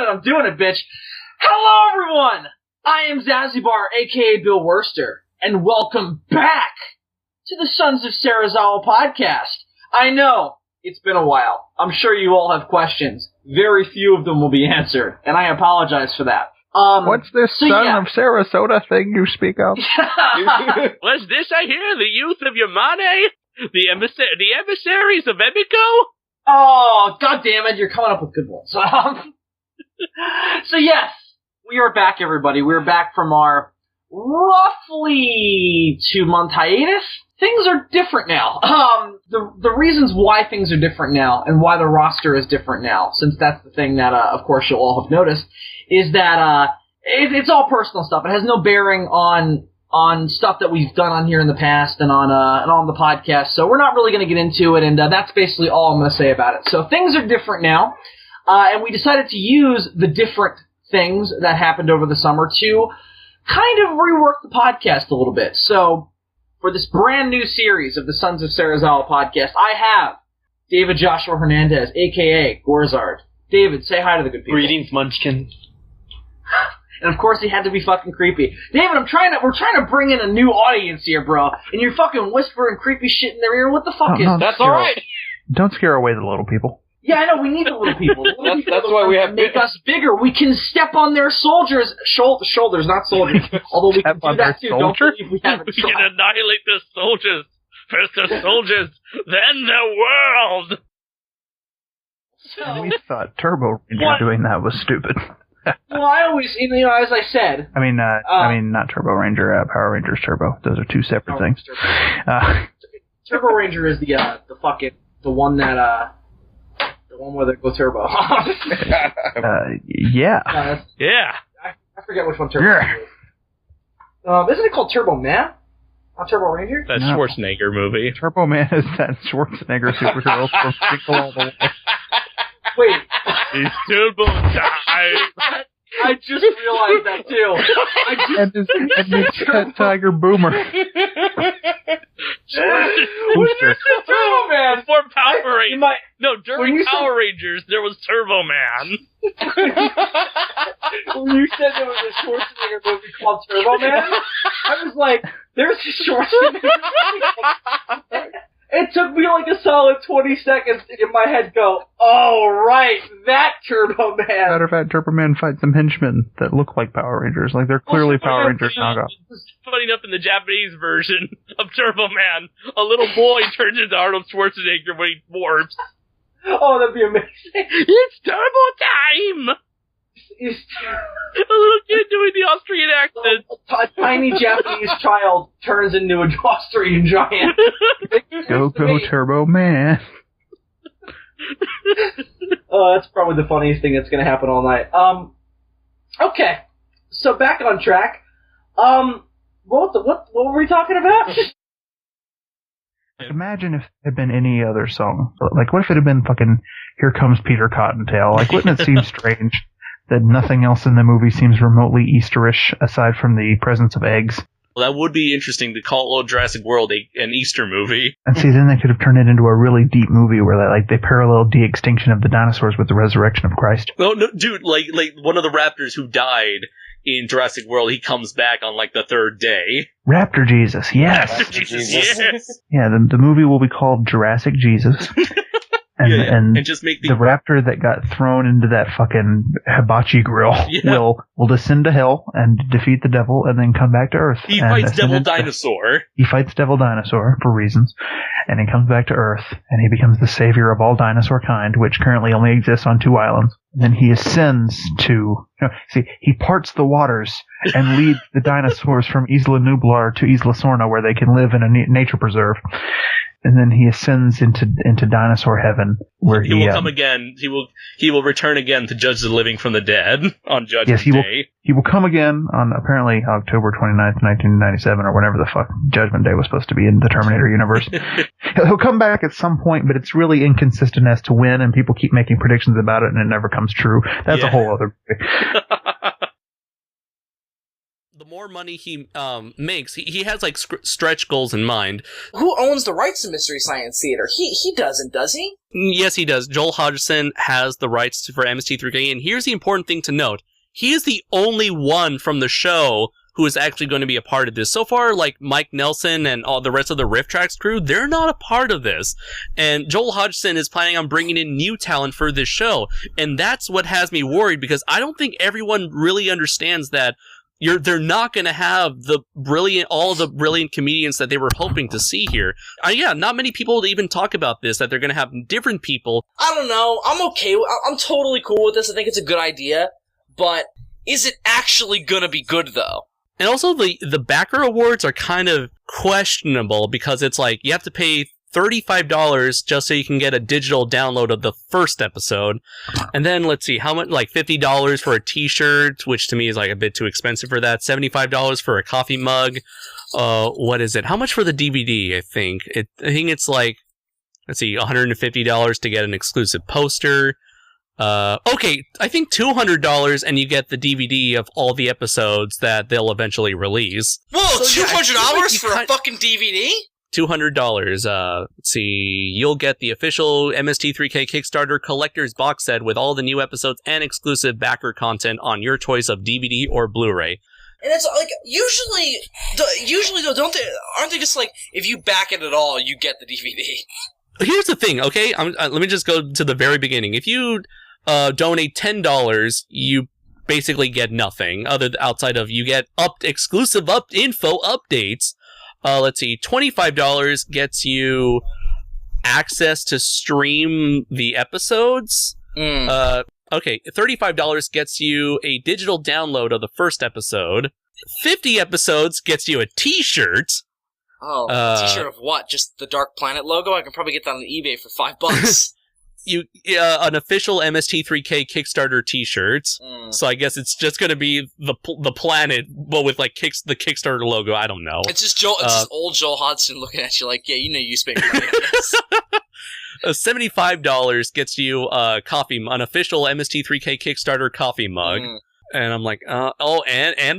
it, I'm doing it, bitch. Hello, everyone! I am Zazibar, a.k.a. Bill Worster, and welcome back to the Sons of Serizawa Podcast. I know, it's been a while. I'm sure you all have questions. Very few of them will be answered, and I apologize for that. What's this Son of Sarasota thing you speak of? Was this, I hear, the youth of Yamane? The emissaries of Emiko? Oh, God damn it, you're coming up with good ones. So yes, we are back, everybody. We're back from our roughly 2-month hiatus. Things are different now. The reasons why things are different now and why the roster is different now, since that's the thing that, of course, you'll all have noticed, is that it's all personal stuff. It has no bearing on stuff that we've done on here in the past and on the podcast. So we're not really going to get into it, and that's basically all I'm going to say about it. So things are different now, and we decided to use the different things that happened over the summer to kind of rework the podcast a little bit. So for this brand new series of the Sons of Serizawa Podcast, I have David Joshua Hernandez, a.k.a. Gorzard. David, say hi to the good people. Greetings, Munchkin. And of course, he had to be fucking creepy. David, we're trying to bring in a new audience here, bro. And you're fucking whispering creepy shit in their ear. What the fuck is that? That's alright. Don't scare away the little people. Yeah, I know, we need the little people. That's why we have make us bigger. We can step on their shoulders, not soldiers. Although we can do that too. Don't believe we haven't We can annihilate the soldiers. First the soldiers, then the world. We thought Turbo Ranger doing that was stupid. Well, I always, as I said. I mean, not Turbo Ranger, Power Rangers Turbo. Those are two separate things. Turbo Ranger is the one where they go turbo. Yeah. Yeah. I forget which one Turbo Ranger is. Isn't it called Turbo Man? Not Turbo Ranger? That Schwarzenegger movie. Turbo Man is that Schwarzenegger superhero from Tickle All the Way. Wait. He's Turbo Time. I just realized that too. And his pet tiger Boomer. Booster. Turbo Man. Before Power Rangers. During Power Rangers, there was Turbo Man. When you said there was a Schwarzenegger movie called Turbo Man, I was like, there's a Schwarzenegger movie. It took me like a solid 20 seconds to in my head go, oh, right, that Turbo Man. Matter of fact, Turbo Man fights some henchmen that look like Power Rangers. Like, they're clearly Power Rangers knockoff. Funny enough, in the Japanese version of Turbo Man, a little boy turns into Arnold Schwarzenegger when he warps. Oh, that'd be amazing. It's Turbo Time! A little kid doing the Austrian accent. A tiny Japanese child turns into an Austrian giant. Go Turbo Man. Oh, that's probably the funniest thing that's going to happen all night. Okay, so back on track. What were we talking about? Imagine if it had been any other song. Like, what if it had been fucking Here Comes Peter Cottontail? Like, wouldn't it seem strange that nothing else in the movie seems remotely Easterish aside from the presence of eggs? Well, that would be interesting to call Old Jurassic World an Easter movie. And see, then they could have turned it into a really deep movie where they parallel de-extinction of the dinosaurs with the resurrection of Christ. No, dude, like one of the raptors who died in Jurassic World, he comes back on the third day. Raptor Jesus, yes. Raptor Jesus, yes. Yeah, the movie will be called Jurassic Jesus. And just make the raptor that got thrown into that fucking hibachi grill will descend to hell and defeat the devil and then come back to Earth. He fights Devil Dinosaur. He fights Devil Dinosaur for reasons, and he comes back to Earth and he becomes the savior of all dinosaur kind, which currently only exists on 2 islands. And then he ascends to, he parts the waters and leads the dinosaurs from Isla Nublar to Isla Sorna, where they can live in a nature preserve. And then he ascends into dinosaur heaven, where he will come again. He will return again to judge the living from the dead on Judgment Day. He will come again on apparently October 29th, 1997, or whenever the fuck Judgment Day was supposed to be in the Terminator universe. He'll come back at some point, but it's really inconsistent as to when, and people keep making predictions about it, and it never comes true. That's a whole other. The more money he makes, he has like stretch goals in mind. Who owns the rights to Mystery Science Theater? He doesn't, does he? Yes, he does. Joel Hodgson has the rights for MST3K, and here's the important thing to note. He is the only one from the show who is actually going to be a part of this. So far, like Mike Nelson and all the rest of the Riff Tracks crew, they're not a part of this. And Joel Hodgson is planning on bringing in new talent for this show. And that's what has me worried, because I don't think everyone really understands that they're not going to have all the brilliant comedians that they were hoping to see here. Not many people even talk about this, that they're going to have different people. I don't know. I'm okay. I'm totally cool with this. I think it's a good idea. But is it actually going to be good, though? And also, the backer awards are kind of questionable, because it's like, you have to pay $35 just so you can get a digital download of the first episode. And then, let's see, how much, like $50 for a t-shirt, which to me is like a bit too expensive for that. $75 for a coffee mug. What is it? How much for the DVD, I think? I think it's like, let's see, $150 to get an exclusive poster. Okay, I think $200 and you get the DVD of all the episodes that they'll eventually release. Whoa, So, $200 for a fucking DVD? $200. Let's see, you'll get the official MST3K Kickstarter collector's box set with all the new episodes and exclusive backer content on your choice of DVD or Blu-ray. And it's like, usually though, aren't they just like, if you back it at all, you get the DVD? Here's the thing, okay? Let me just go to the very beginning. If you donate $10, you basically get nothing outside of you get exclusive info updates. Let's see, $25 gets you access to stream the episodes. Okay, $35 gets you a digital download of the first episode. 50 episodes gets you a t-shirt. Oh, a t-shirt of what? Just the Dark Planet logo? I can probably get that on eBay for $5. An official MST3K Kickstarter t-shirt. So I guess it's just going to be the planet, but with like the Kickstarter logo. I don't know. It's just old Joel Hodgson looking at you like, yeah, you know you spent money on this. $75 gets you an official MST3K Kickstarter coffee mug. And I'm like, and a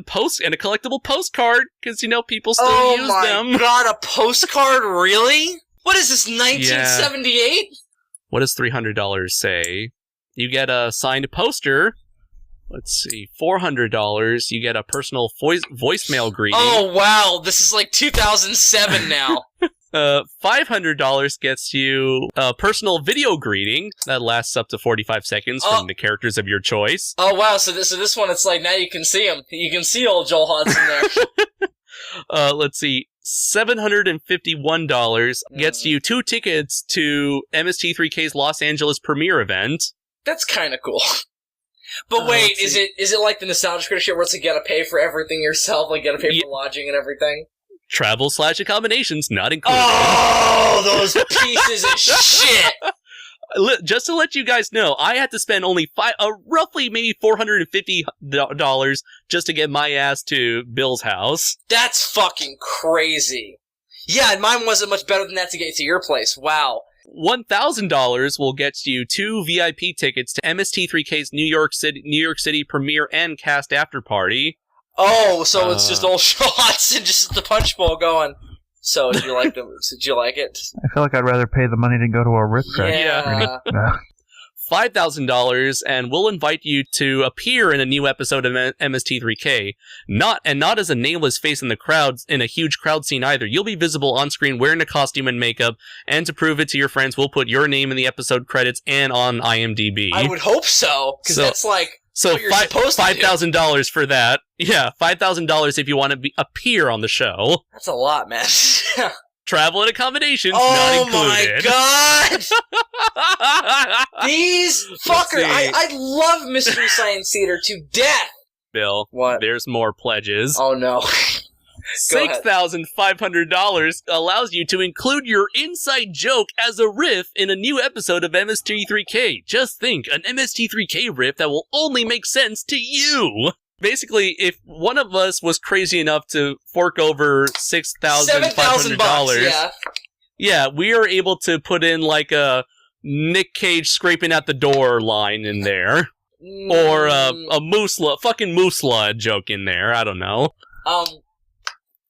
collectible postcard, because, people still use them. Oh my god, a postcard? Really? What is this, 1978? What does $300 say? You get a signed poster. Let's see, $400. You get a personal voicemail greeting. Oh wow, this is like 2007 now. $500 gets you a personal video greeting that lasts up to 45 seconds from the characters of your choice. Oh wow, so this one, it's like, now you can see him. You can see old Joel Hodgson there. Let's see, $751 gets you 2 tickets to MST3K's Los Angeles premiere event. That's kind of cool. But wait, is it like the Nostalgia Critic shit where it's like you gotta pay for everything yourself, like you gotta pay for lodging and everything? Travel/accommodations not included. Oh, those pieces of shit! Just to let you guys know, I had to spend only roughly maybe $450 just to get my ass to Bill's house. That's fucking crazy. Yeah, and mine wasn't much better than that to get to your place. Wow. $1,000 will get you 2 VIP tickets to MST3K's New York City premiere and cast after party. Oh, so it's just old shots and just the punch bowl going. So, did you like them? Did you like it? I feel like I'd rather pay the money to go to a rip track. Yeah. $5,000, and we'll invite you to appear in a new episode of MST3K. Not as a nameless face in the crowd, in a huge crowd scene either. You'll be visible on screen wearing a costume and makeup, and to prove it to your friends, we'll put your name in the episode credits and on IMDb. I would hope so, because that's like... So $5,000 for that. Yeah, $5,000 if you want to appear on the show. That's a lot, man. Travel and accommodations not included. Oh my god! These fuckers! I love Mystery Science Theater to death! Bill, what? There's more pledges. Oh no. $6,500 allows you to include your inside joke as a riff in a new episode of MST3K. Just think, an MST3K riff that will only make sense to you. Basically, if one of us was crazy enough to fork over $6,500, yeah, we are able to put in like a Nick Cage scraping at the door line in there, or a fucking Moosla joke in there. I don't know.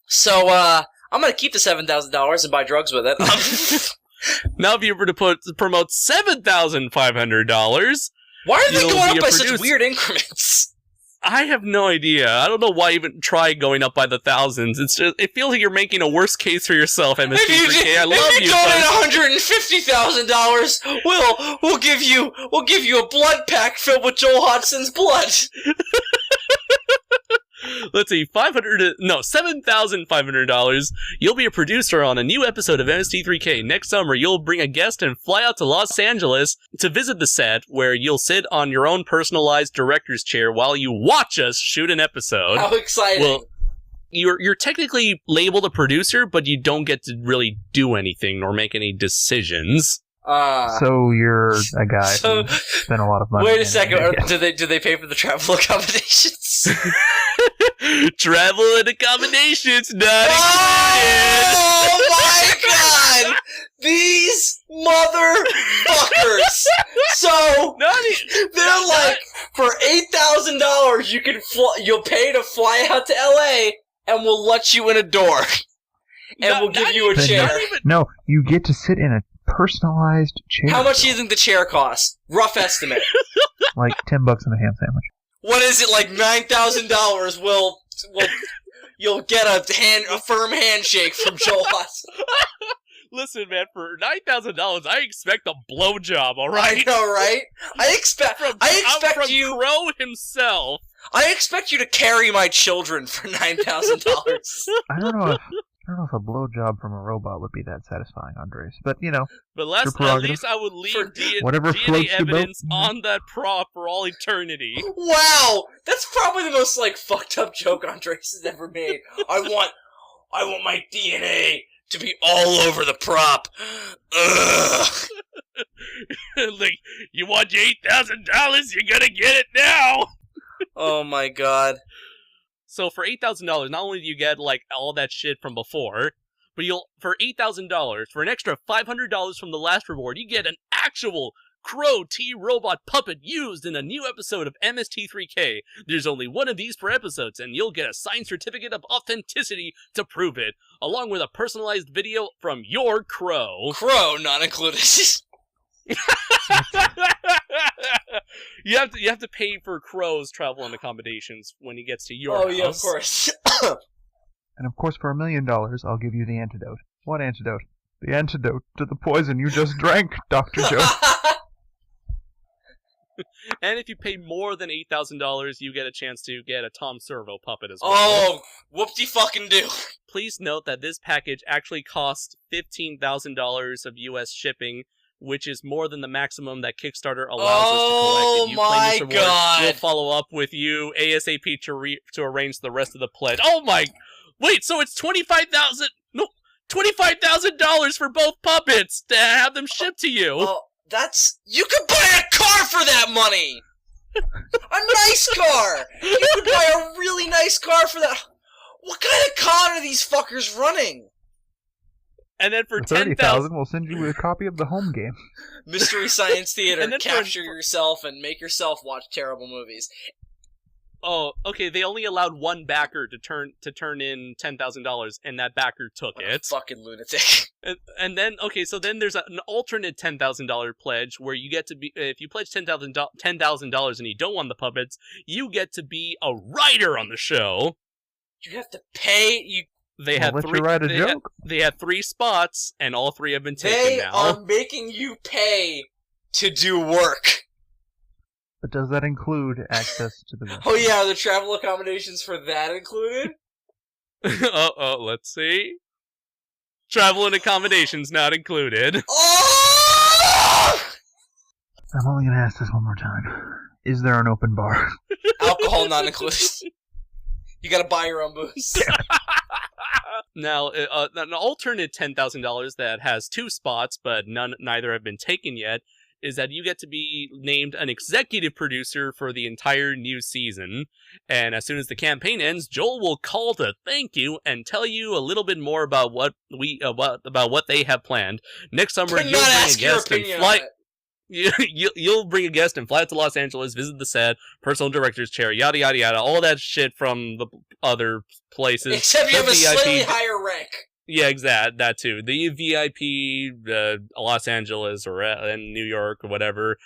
So I'm gonna keep the $7,000 and buy drugs with it. Now, if you were to promote $7,500, why are they you'll going be up a by such producer. weird increments? I have no idea. I don't know why even try going up by the thousands. It's just, it feels like you're making a worse case for yourself, MST3K. I love if you you. donate $150,000, we'll give you a blood pack filled with Joel Hodgson's blood. Let's see, $7,500. You'll be a producer on a new episode of MST3K. Next summer, you'll bring a guest and fly out to Los Angeles to visit the set, where you'll sit on your own personalized director's chair while you watch us shoot an episode. How exciting! Well, you're technically labeled a producer, but you don't get to really do anything nor make any decisions. So you're a guy who spent a lot of money. Wait a second. Do they pay for the travel accommodations? Travel and accommodations not Oh my god! These motherfuckers! So they're like, for $8,000 you'll pay to fly out to LA and we'll let you in a door. And we'll give you a chair. No, you get to sit in a personalized chair. How much do you think the chair costs? Rough estimate. Like $10 and a ham sandwich. What is it, like $9,000? Well, you'll get a firm handshake from Joel Hodgson. Listen, man, for $9,000, I expect a blowjob. All right, I know, right? I expect from you, Crow himself. I expect you to carry my children for $9,000. I don't know if a blowjob from a robot would be that satisfying, Andres. But, you know. But at least I would leave DNA evidence on that prop for all eternity. Wow! That's probably the most, fucked up joke Andres has ever made. I want my DNA to be all over the prop. Ugh. You want your $8,000? You're gonna get it now! Oh my god. So for $8,000, not only do you get all that shit from before, but for $8,000, for an extra $500 from the last reward, you get an actual Crow T-Robot puppet used in a new episode of MST3K. There's only one of these per episode, and you'll get a signed certificate of authenticity to prove it, along with a personalized video from your Crow. Crow not included. You have to pay for Crow's travel and accommodations when he gets to your house. Oh yeah, of course. And of course, for $1 million, I'll give you the antidote. What antidote? The antidote to the poison you just drank, Dr. Joe. And if you pay more than $8,000, you get a chance to get a Tom Servo puppet as well. Oh, whoop-de-fucking-do. Please note that this package actually costs $15,000 of U.S. shipping, which is more than the maximum that Kickstarter allows us to collect. If you claim this reward, we'll follow up with you ASAP to arrange the rest of the pledge. Oh my... Wait, so it's $25,000 for both puppets to have them shipped to you. Oh, you could buy a car for that money! A nice car! You could buy a really nice car for that. What kind of con are these fuckers running? And then for $30,000, we'll send you a copy of the home game. Mystery Science Theater. And then capture yourself and make yourself watch terrible movies. Oh, okay. They only allowed one backer to turn in $10,000, and that backer took it. Fucking lunatic. And then, okay, so then there's an alternate $10,000 pledge where you get to be, if you pledge $10,000 and you don't want the puppets, you get to be a writer on the show. You have to pay. They had they had 3 spots, and all 3 have been taken now. They are making you pay to do work. But does that include access to the... Oh yeah, are the travel accommodations for that included? Let's see. Travel and accommodations not included. Oh! I'm only gonna ask this one more time. Is there an open bar? Alcohol not included. You gotta buy your own booze. Now, an alternate $10,000 that has 2 spots, but neither have been taken yet, is that you get to be named an executive producer for the entire new season. And as soon as the campaign ends, Joel will call to thank you and tell you a little bit more about what they have planned. Next summer, you'll bring a guest and fly. You'll bring a guest and fly out to Los Angeles, visit the set, personal director's chair, yada yada yada, all that shit from the other places. Except you have a VIP slightly higher rank. Yeah, exactly. That too. The VIP, Los Angeles or in New York or whatever.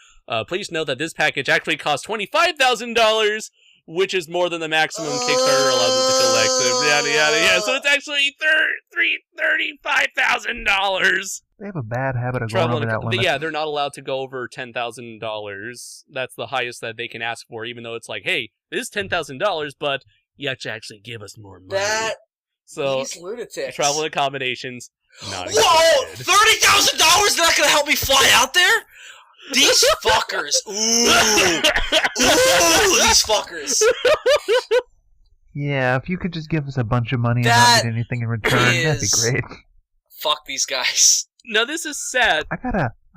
Please note that this package actually costs $25,000, which is more than the maximum Kickstarter allows it to collect. So yada yada yada. So it's actually $35,000. They have a bad habit of going over that limit. Yeah, they're not allowed to go over $10,000. That's the highest that they can ask for, even though it's like, hey, this is $10,000, but you have to actually give us more money. These lunatics. Travel and accommodations. Not Whoa! $30,000 not gonna help me fly out there? These fuckers. Ooh, these fuckers. Yeah, if you could just give us a bunch of money and not get anything in return, that'd be great. Fuck these guys. No, this is sad. I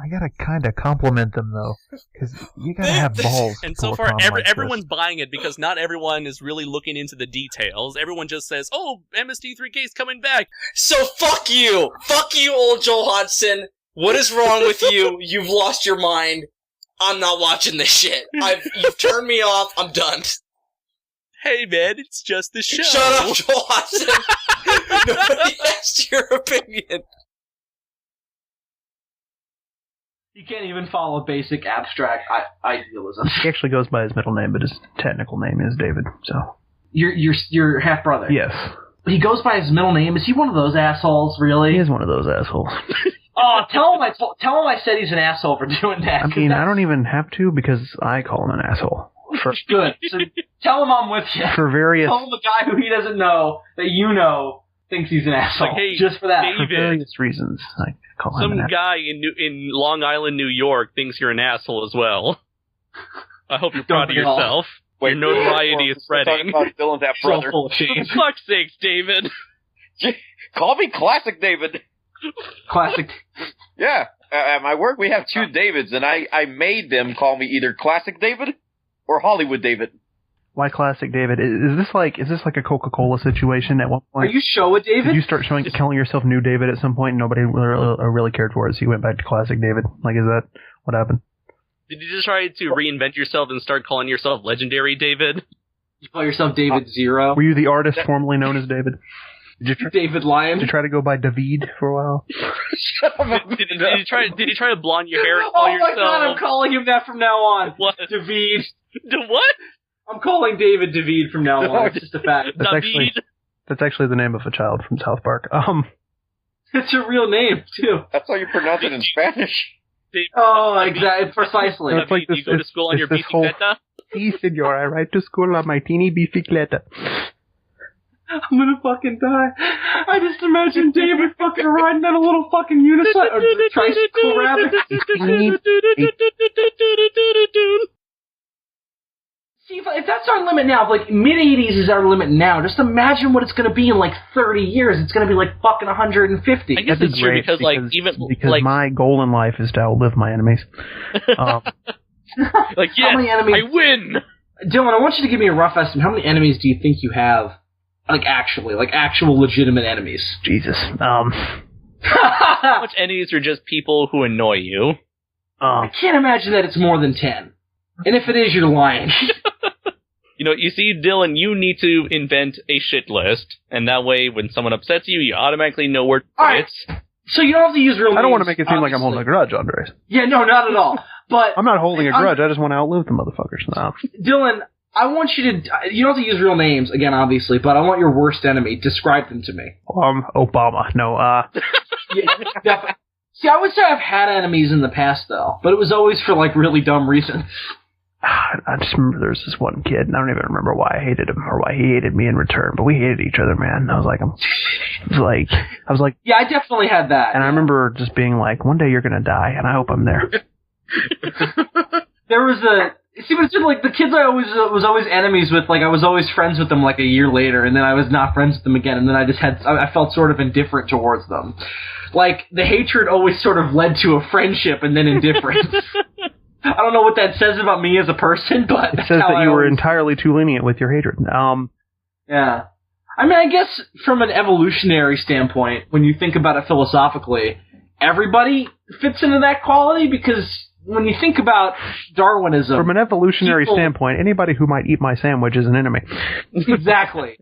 gotta kind of compliment them though, because you gotta have balls. And so far, everyone's buying it because not everyone is really looking into the details. Everyone just says, "Oh, MST3K is coming back." So fuck you, old Joel Hodgson. What is wrong with you? You've lost your mind. I'm not watching this shit. You've turned me off. I'm done. Hey man, it's just the show. Shut up, Joel Hodgson. Nobody asked your opinion. You can't even follow basic abstract idealism. He actually goes by his middle name, but his technical name is David. So your half brother. Yes. He goes by his middle name. Is he one of those assholes? Really? He is one of those assholes. Oh, tell him I said he's an asshole for doing that. I mean, I don't even have to because I call him an asshole. Good. So tell him I'm with you. For various. Tell him the guy who he doesn't know that you know thinks he's an asshole. Like, hey, just for that. David, for various reasons. I call him an asshole. Some guy in Long Island, New York, thinks you're an asshole as well. I hope you're proud of yourself. Your notoriety is spreading. Dylan's half brother. So full of shame. For fuck's sakes, David. Call me Classic David. Classic. Yeah. At my work, we have two Davids, and I made them call me either Classic David or Hollywood David. Why Classic David? Is this like a Coca-Cola situation at one point? Are you Showa David? Did you start calling yourself New David at some point and nobody really cared for it, so you went back to Classic David? Like, is that what happened? Did you just try to reinvent yourself and start calling yourself Legendary David? You call yourself David Zero? Were you the artist formerly known as David? David Lion? Did you try to go by David for a while? Did you try to blonde your hair and call yourself? Oh my god, I'm calling him that from now on. What? David. What? I'm calling David David from now on. It's just a fact. That's actually the name of a child from South Park. It's a real name, too. That's how you pronounce it in Spanish. Oh, exactly. Precisely. It's like you go to school on your bicicleta? Si, senor, I ride to school on my teeny bicicleta. I'm gonna fucking die. I just imagine David fucking riding on a little fucking unicycle or tricycle rabbit. See, if that's our limit now, if like mid-80s is our limit now, just imagine what it's going to be in like 30 years. It's going to be like fucking 150. I guess it's true because my goal in life is to outlive my enemies. Like, yes, how many enemies? I win! Dylan, I want you to give me a rough estimate. How many enemies do you think you have? Like actual legitimate enemies. Jesus. How much enemies are just people who annoy you? I can't imagine that it's more than 10. And if it is, you're lying. You see, Dylan, you need to invent a shit list, and that way, when someone upsets you, you automatically know where it is. So you don't have to use real names. I don't want to make it seem like I'm holding a grudge, Andres. Yeah, no, not at all. But I'm not holding a grudge. I just want to outlive the motherfuckers. No. Dylan, I want you to... You don't have to use real names, again, obviously, but I want your worst enemy. Describe them to me. Obama. No, Yeah, definitely. See, I would say I've had enemies in the past, though, but it was always for, like, really dumb reasons. I just remember there was this one kid, and I don't even remember why I hated him or why he hated me in return, but we hated each other, man. I was like, yeah, I definitely had that. And I remember just being like, one day you're gonna die, and I hope I'm there. There was see, but it's just like the kids I was always enemies with. Like I was always friends with them like a year later, and then I was not friends with them again, and then I felt sort of indifferent towards them. Like the hatred always sort of led to a friendship and then indifference. I don't know what that says about me as a person, but it says that you were entirely too lenient with your hatred. Yeah. I mean, I guess from an evolutionary standpoint, when you think about it philosophically, everybody fits into that quality because when you think about Darwinism... From an evolutionary standpoint, anybody who might eat my sandwich is an enemy. Exactly.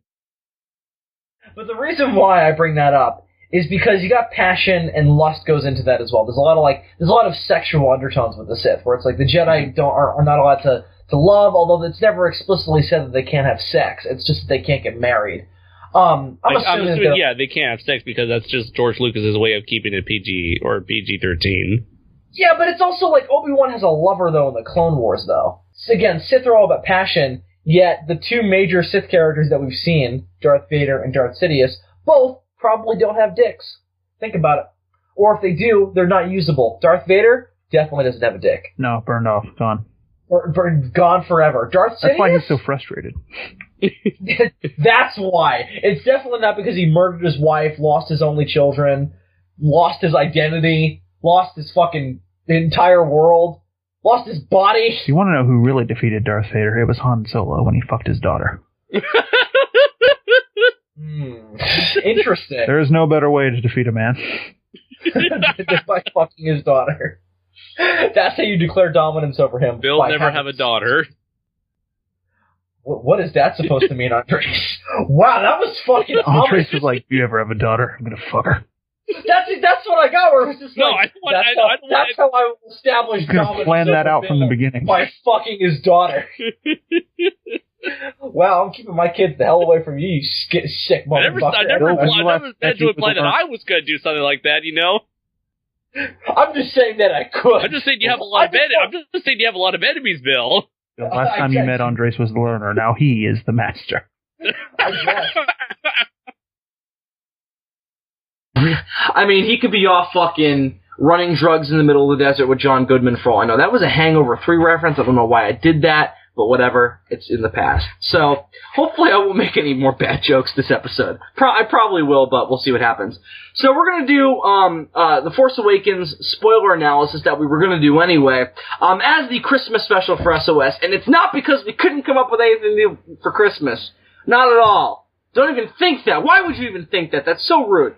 But the reason why I bring that up is because you got passion and lust goes into that as well. There's a lot of sexual undertones with the Sith, where it's like the Jedi are not allowed to love, although it's never explicitly said that they can't have sex. It's just that they can't get married. I'm assuming they can't have sex because that's just George Lucas's way of keeping it PG or PG-13. Yeah, but it's also like Obi-Wan has a lover, though, in the Clone Wars, though. So again, Sith are all about passion, yet the two major Sith characters that we've seen, Darth Vader and Darth Sidious, both probably don't have dicks. Think about it. Or if they do, they're not usable. Darth Vader definitely doesn't have a dick. No, burned off, gone. Gone forever. Darth Sidious? That's why he's so frustrated. That's why. It's definitely not because he murdered his wife, lost his only children, lost his identity, lost his fucking entire world, lost his body. You want to know who really defeated Darth Vader? It was Han Solo when he fucked his daughter. Interesting. There is no better way to defeat a man. By fucking his daughter. That's how you declare dominance over him. Bill never have a daughter. What is that supposed to mean, Andres? Wow, that was fucking Andres was like, you ever have a daughter? I'm gonna fuck her. That's what I got, where it was just that's how I will establish dominance. You plan that out from the beginning. By fucking his daughter. Wow, I'm keeping my kids the hell away from you, sick motherfucker. I never meant to imply that I was going to do something like that, you know? I'm just saying that I could. I'm just saying you have a lot of enemies, Bill. The last time you met Andres was the learner. Now he is the master. I mean, he could be off fucking running drugs in the middle of the desert with John Goodman for all I know. That was a Hangover 3 reference. I don't know why I did that, but whatever. It's in the past. So, hopefully I won't make any more bad jokes this episode. I probably will, but we'll see what happens. So we're going to do The Force Awakens spoiler analysis that we were going to do anyway as the Christmas special for SOS. And it's not because we couldn't come up with anything new for Christmas. Not at all. Don't even think that. Why would you even think that? That's so rude.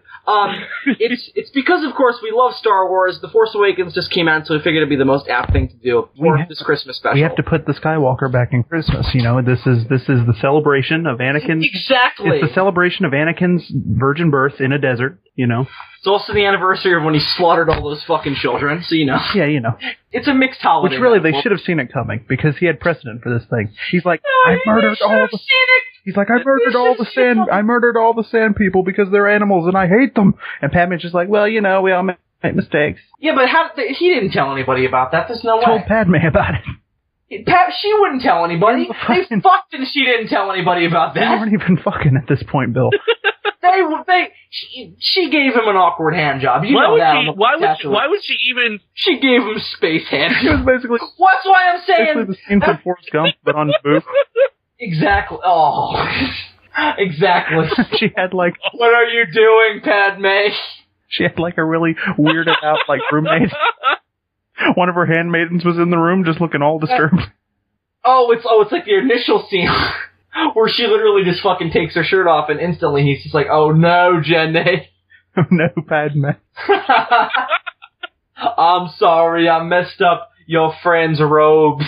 It's because, of course, we love Star Wars. The Force Awakens just came out, so we figured it'd be the most apt thing to do for this Christmas special. We have to put the Skywalker back in Christmas. You know, this is the celebration of Anakin. Exactly. It's the celebration of Anakin's virgin birth in a desert. You know. It's also the anniversary of when he slaughtered all those fucking children. So you know. Yeah, you know. It's a mixed holiday. Which really, they should have seen it coming because he had precedent for this thing. He's like, I murdered all the. He's like, I murdered all the sand people because they're animals and I hate them. And Padme's just like, well, you know, we all make mistakes. Yeah, but he didn't tell anybody about that. There's no way. Told Padme about it. She wouldn't tell anybody. They fucked and she didn't tell anybody about that. They weren't even fucking at this point, Bill. She gave him an awkward hand job. Why would she even? She gave him space hand. She was basically. That's why I'm saying. Basically the scene from Forrest Gump, but on booth. Exactly. Oh. Exactly. She had like. What are you doing, Padme? She had like a really weirded out like roommate. One of her handmaidens was in the room, just looking all disturbed. It's like the initial scene where she literally just fucking takes her shirt off, and instantly he's just like, "Oh no, Jenny." Oh no, Padme. I'm sorry, I messed up your friend's robes.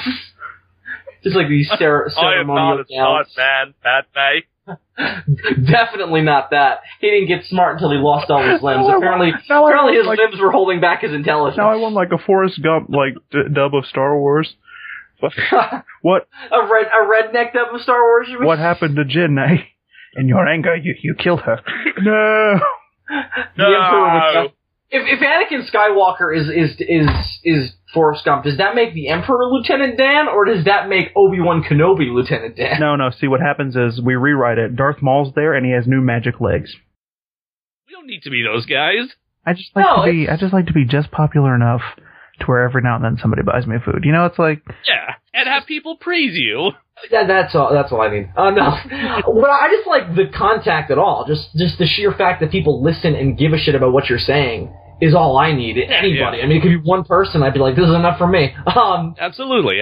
Just like these ceremonial gowns. I am not a smart man, Padme. Definitely not that. He didn't get smart until he lost all his limbs. Apparently his limbs were holding back his intelligence. Now I want like a Forrest Gump like dub of Star Wars. What? A redneck dub of Star Wars? What happened to Jin? In your anger, you killed her. No. The Emperor. If Anakin Skywalker is Forrest Gump, does that make the Emperor Lieutenant Dan, or does that make Obi-Wan Kenobi Lieutenant Dan? No. See, what happens is we rewrite it. Darth Maul's there, and he has new magic legs. We don't need to be those guys. I just like to be just popular enough to where every now and then somebody buys me food. You know, it's like and have people praise you. That's all I need. No, but I just like the contact at all. Just the sheer fact that people listen and give a shit about what you're saying is all I need. Anybody. Yeah. I mean, it could be one person. I'd be like, this is enough for me. Absolutely.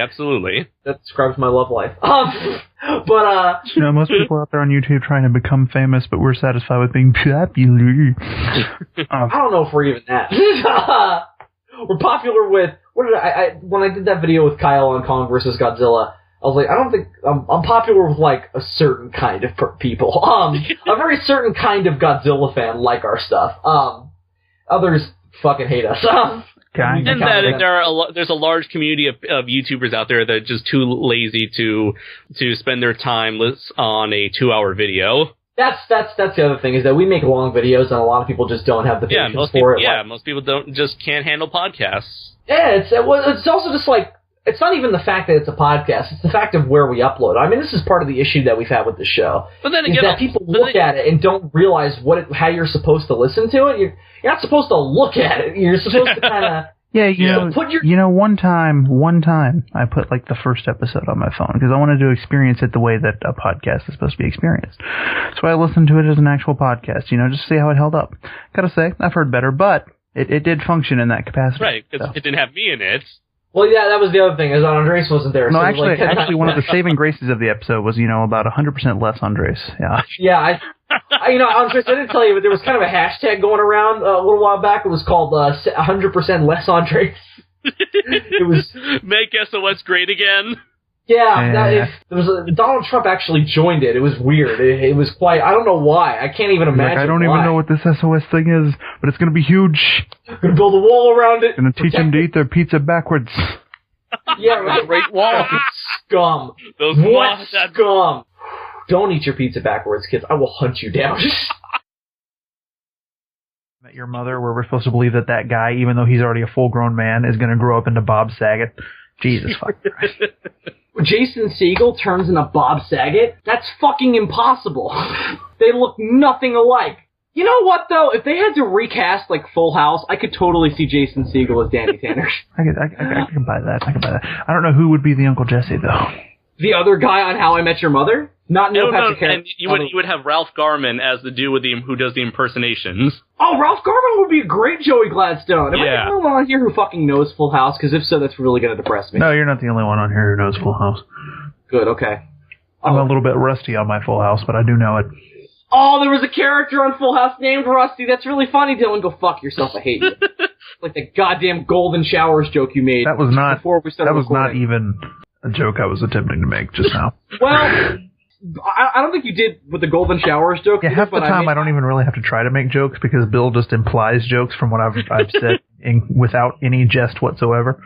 That describes my love life. But you know, most people out there on YouTube trying to become famous, but we're satisfied with being popular. I don't know if we're even that. We're popular with when I did that video with Kyle on Kong versus Godzilla. I was like, I don't think I'm popular with like a certain kind of people. A very certain kind of Godzilla fan like our stuff. Others fucking hate us. And that there's a large community of YouTubers out there that are just too lazy to spend their time on a 2-hour video. That's the other thing, is that we make long videos and a lot of people just don't have the patience for it. Yeah, most people can't handle podcasts. Yeah, it's also just like, it's not even the fact that it's a podcast, it's the fact of where we upload. I mean, this is part of the issue that we've had with the show. But then again, is that people look at it and don't realize how you're supposed to listen to it. You're not supposed to look at it. You're supposed to kind of... Yeah, one time, I put like the first episode on my phone because I wanted to experience it the way that a podcast is supposed to be experienced. So I listened to it as an actual podcast, just to see how it held up. Gotta say, I've heard better, but it did function in that capacity. Right, because it didn't have me in it. Well, yeah, that was the other thing, is Andres wasn't there. No, so actually, one of the saving graces of the episode was, about 100% less Andres. Yeah. Yeah, Andres, I didn't tell you, but there was kind of a hashtag going around a little while back. It was called 100% less Andres. It was make SOS great again. Yeah, Donald Trump actually joined it. It was weird. It was quite. I don't know why. I can't even imagine. I don't even know what this SOS thing is, but it's going to be huge. Going to build a wall around it. Going to teach them to eat their pizza backwards. Yeah, right. Great wall. Scum. What scum? Don't eat your pizza backwards, kids. I will hunt you down. Met Your Mother, where we're supposed to believe that guy, even though he's already a full-grown man, is going to grow up into Bob Saget. Jesus fucking Christ. Jason Segel turns into Bob Saget? That's fucking impossible. They look nothing alike. You know what, though? If they had to recast, like, Full House, I could totally see Jason Segel as Danny Tanner. I can buy that. I don't know who would be the Uncle Jesse, though. The other guy on How I Met Your Mother? Not Neil Patrick Harris. And you would have Ralph Garman as the dude who does the impersonations. Oh, Ralph Garman would be a great Joey Gladstone. Am I the only one on here who fucking knows Full House? Because if so, that's really going to depress me. No, you're not the only one on here who knows Full House. Good, okay. I'm a little bit rusty on my Full House, but I do know it. Oh, there was a character on Full House named Rusty. That's really funny, Dylan. Go fuck yourself. I hate you. Like the goddamn golden showers joke you made. That was not. Before we started not even a joke I was attempting to make just now. Well, I don't think you did with the golden showers joke. Yeah, half the time I don't even really have to try to make jokes because Bill just implies jokes from what I've said without any jest whatsoever.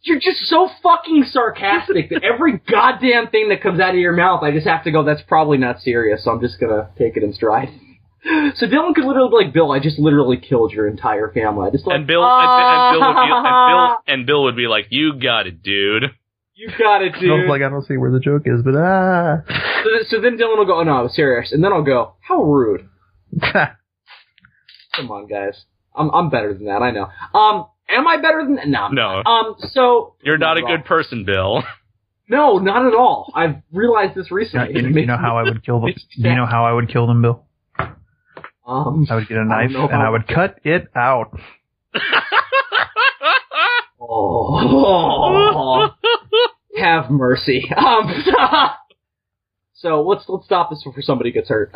You're just so fucking sarcastic that every goddamn thing that comes out of your mouth, I just have to go, that's probably not serious, so I'm just gonna take it in stride. So Dylan could literally be like, Bill, I just literally killed your entire family. I just like, and Bill would be like, you got it, dude. You got it, dude. I was like, I don't see where the joke is, but So then Dylan will go, oh no, I was serious. And then I'll go, how rude. Come on, guys. I'm better than that, I know. Am I better than that? No. No. So you're not a good person, Bill. No, not at all. I've realized this recently. You know how I would kill them? Do you know how I would kill them, Bill? I would get a knife and I would cut it out. Oh. Have mercy. So let's stop this before somebody gets hurt.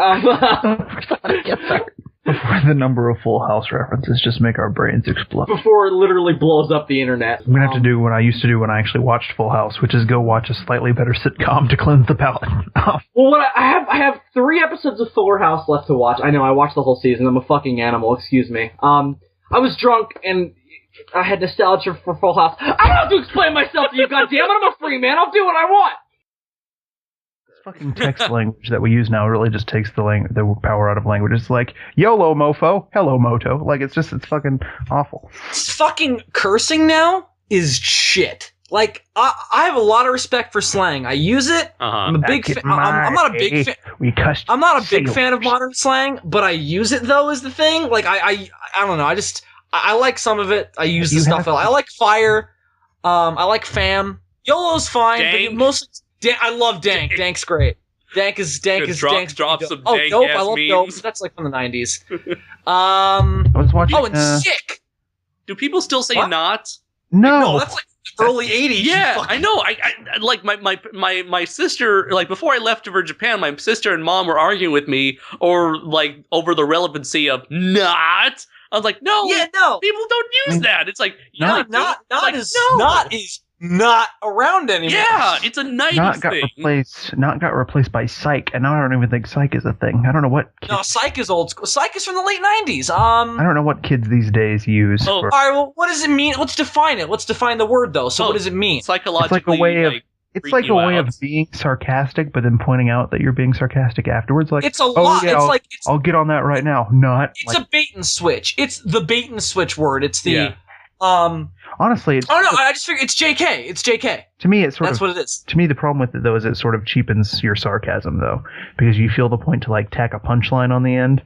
Before the number of Full House references just make our brains explode. Before it literally blows up the internet. I'm going to have to do what I used to do when I actually watched Full House, which is go watch a slightly better sitcom to cleanse the palate. Well, I have 3 episodes of Fuller House left to watch. I know, I watched the whole season. I'm a fucking animal, excuse me. I was drunk and I had nostalgia for Full House. I don't have to explain myself to you, goddammit. I'm a free man. I'll do what I want. Fucking text language that we use now really just takes the power out of language. It's like, YOLO, mofo. Hello, moto. Like, it's fucking awful. Fucking cursing now is shit. Like, I have a lot of respect for slang. I use it. I'm a big fan. I'm not a big fan. I'm not a big fan of modern slang, but I use it, though, is the thing. Like, I don't know. I like some of it. I use the stuff. I like fire. I like fam. YOLO's fine, but mostly... I love Dank. Dank's great. Dank is drop some dank dope. ass I love memes. dope. That's like from the 90s. I was watching. Oh, and sick. Do people still say not? No, that's like early 80s. Yeah, I know. I like my sister. Like before I left for Japan, my sister and mom were arguing with me, or like over the relevancy of not. I was like, no, people don't use that. It's like, not is not around anymore. Yeah, it's a 90s thing. Not got replaced by Psych, and I don't even think Psych is a thing. I don't know what. No, Psych is old school. Psych is from the late 90s. I don't know what kids these days use. All right, well, what does it mean? Let's define it. Let's define the word, though. So what does it mean? Psychologically, it's like a way of being sarcastic, but then pointing out that you're being sarcastic afterwards. Like, it's a lot. Yeah, I'll get on that right now. It's a bait and switch. It's the bait and switch word. It's the honestly, it's... Oh, no, I just figured it's JK. It's JK. To me, it's That's what it is. To me, the problem with it, though, is it sort of cheapens your sarcasm, though, because you feel the point to, like, tack a punchline on the end.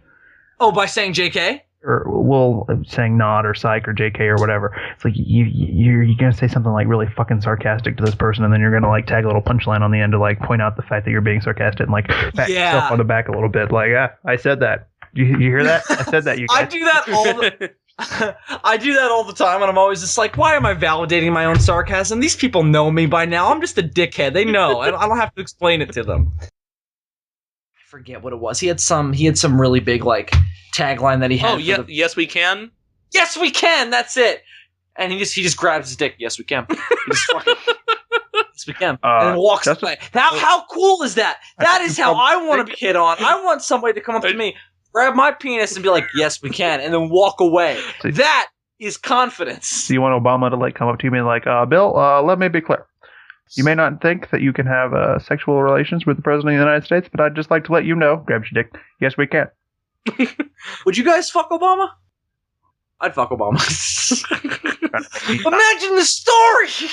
Oh, by saying JK? Or, well, saying not or psych or JK or whatever. It's like, you're going to say something, like, really fucking sarcastic to this person, and then you're going to, like, tag a little punchline on the end to, like, point out the fact that you're being sarcastic and, like, pat yourself on the back a little bit. Like, I said that. You hear that? I said that, you guys. I do that all the time, and I'm always just like, why am I validating my own sarcasm? These people know me by now. I'm just a dickhead. They know. I don't have to explain it to them. I forget what it was. He had some really big, like, tagline that he had. Oh, yeah, yes we can? Yes we can! That's it! And he just grabs his dick. Yes we can. He just fucking... Yes we can. And then walks away. How cool is that? That is how I want to be hit on. I want somebody to come up to me, grab my penis and be like, yes, we can, and then walk away. That is confidence. Do you want Obama to, like, come up to you and be like, Bill, let me be clear. You may not think that you can have sexual relations with the President of the United States, but I'd just like to let you know, grab your dick, yes, we can. Would you guys fuck Obama? I'd fuck Obama. Imagine the story!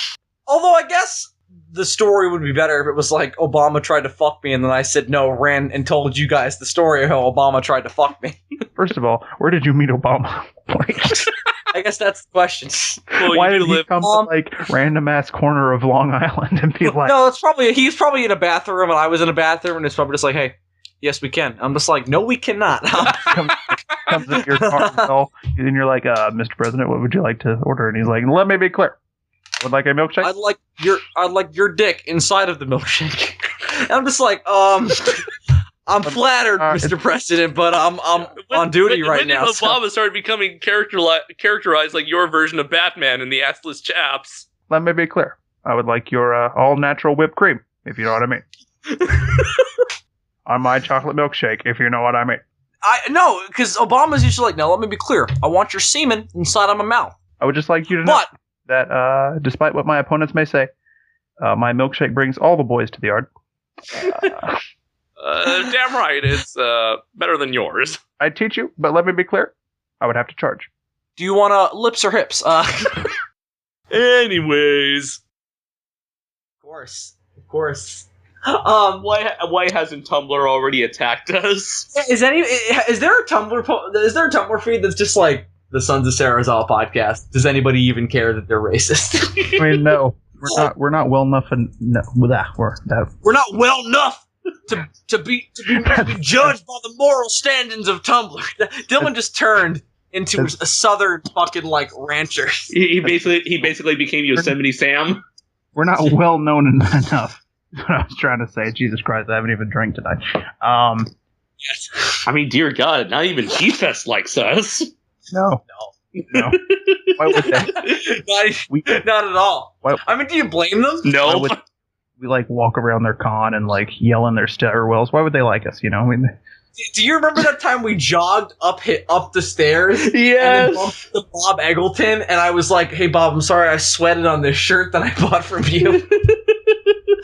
Although I guess the story would be better if it was like Obama tried to fuck me and then I said no, ran and told you guys the story of how Obama tried to fuck me. First of all, where did you meet Obama? I guess that's the question. Well, why did he come to, like, random ass corner of Long Island and be like... No, he's probably in a bathroom and I was in a bathroom and it's probably just like, hey, yes we can. I'm just like, no we cannot. comes in your car and you're like, Mr. President, what would you like to order? And he's like, let me be clear. Would like a milkshake? I'd like your dick inside of the milkshake. And I'm just like, I'm flattered, Mr. President, but I'm on duty right now. When Obama started becoming characterized like your version of Batman in the assless chaps? Let me be clear. I would like your all-natural whipped cream, if you know what I mean. On my chocolate milkshake, if you know what I mean. No, because Obama's usually like, no, let me be clear. I want your semen inside of my mouth. I would just like you to know that despite what my opponents may say, my milkshake brings all the boys to the yard. Damn right, it's better than yours. I'd teach you, but let me be clear. I would have to charge. Do you want lips or hips? Anyways. Of course. Why hasn't Tumblr already attacked us? Is there a Tumblr feed that's just like the Sons of Serizawa Podcast? Does anybody even care that they're racist? I mean, no. We're not well enough and no, we're not well enough to be judged by the moral standings of Tumblr. Dylan just turned into a southern fucking like rancher. He basically became Yosemite Sam. We're not well known enough. That's what I was trying to say. Jesus Christ, I haven't even drank tonight. Yes. I mean, dear God, not even G-Fest likes us. No. Why would they? Not at all. I mean, do you blame them? No. We like walk around their con and like yell in their stairwells. Why would they like us? You know, I mean. Do you remember that time we jogged up the stairs? Yes. And then bumped into Bob Eggleton, and I was like, "Hey Bob, I'm sorry I sweated on this shirt that I bought from you."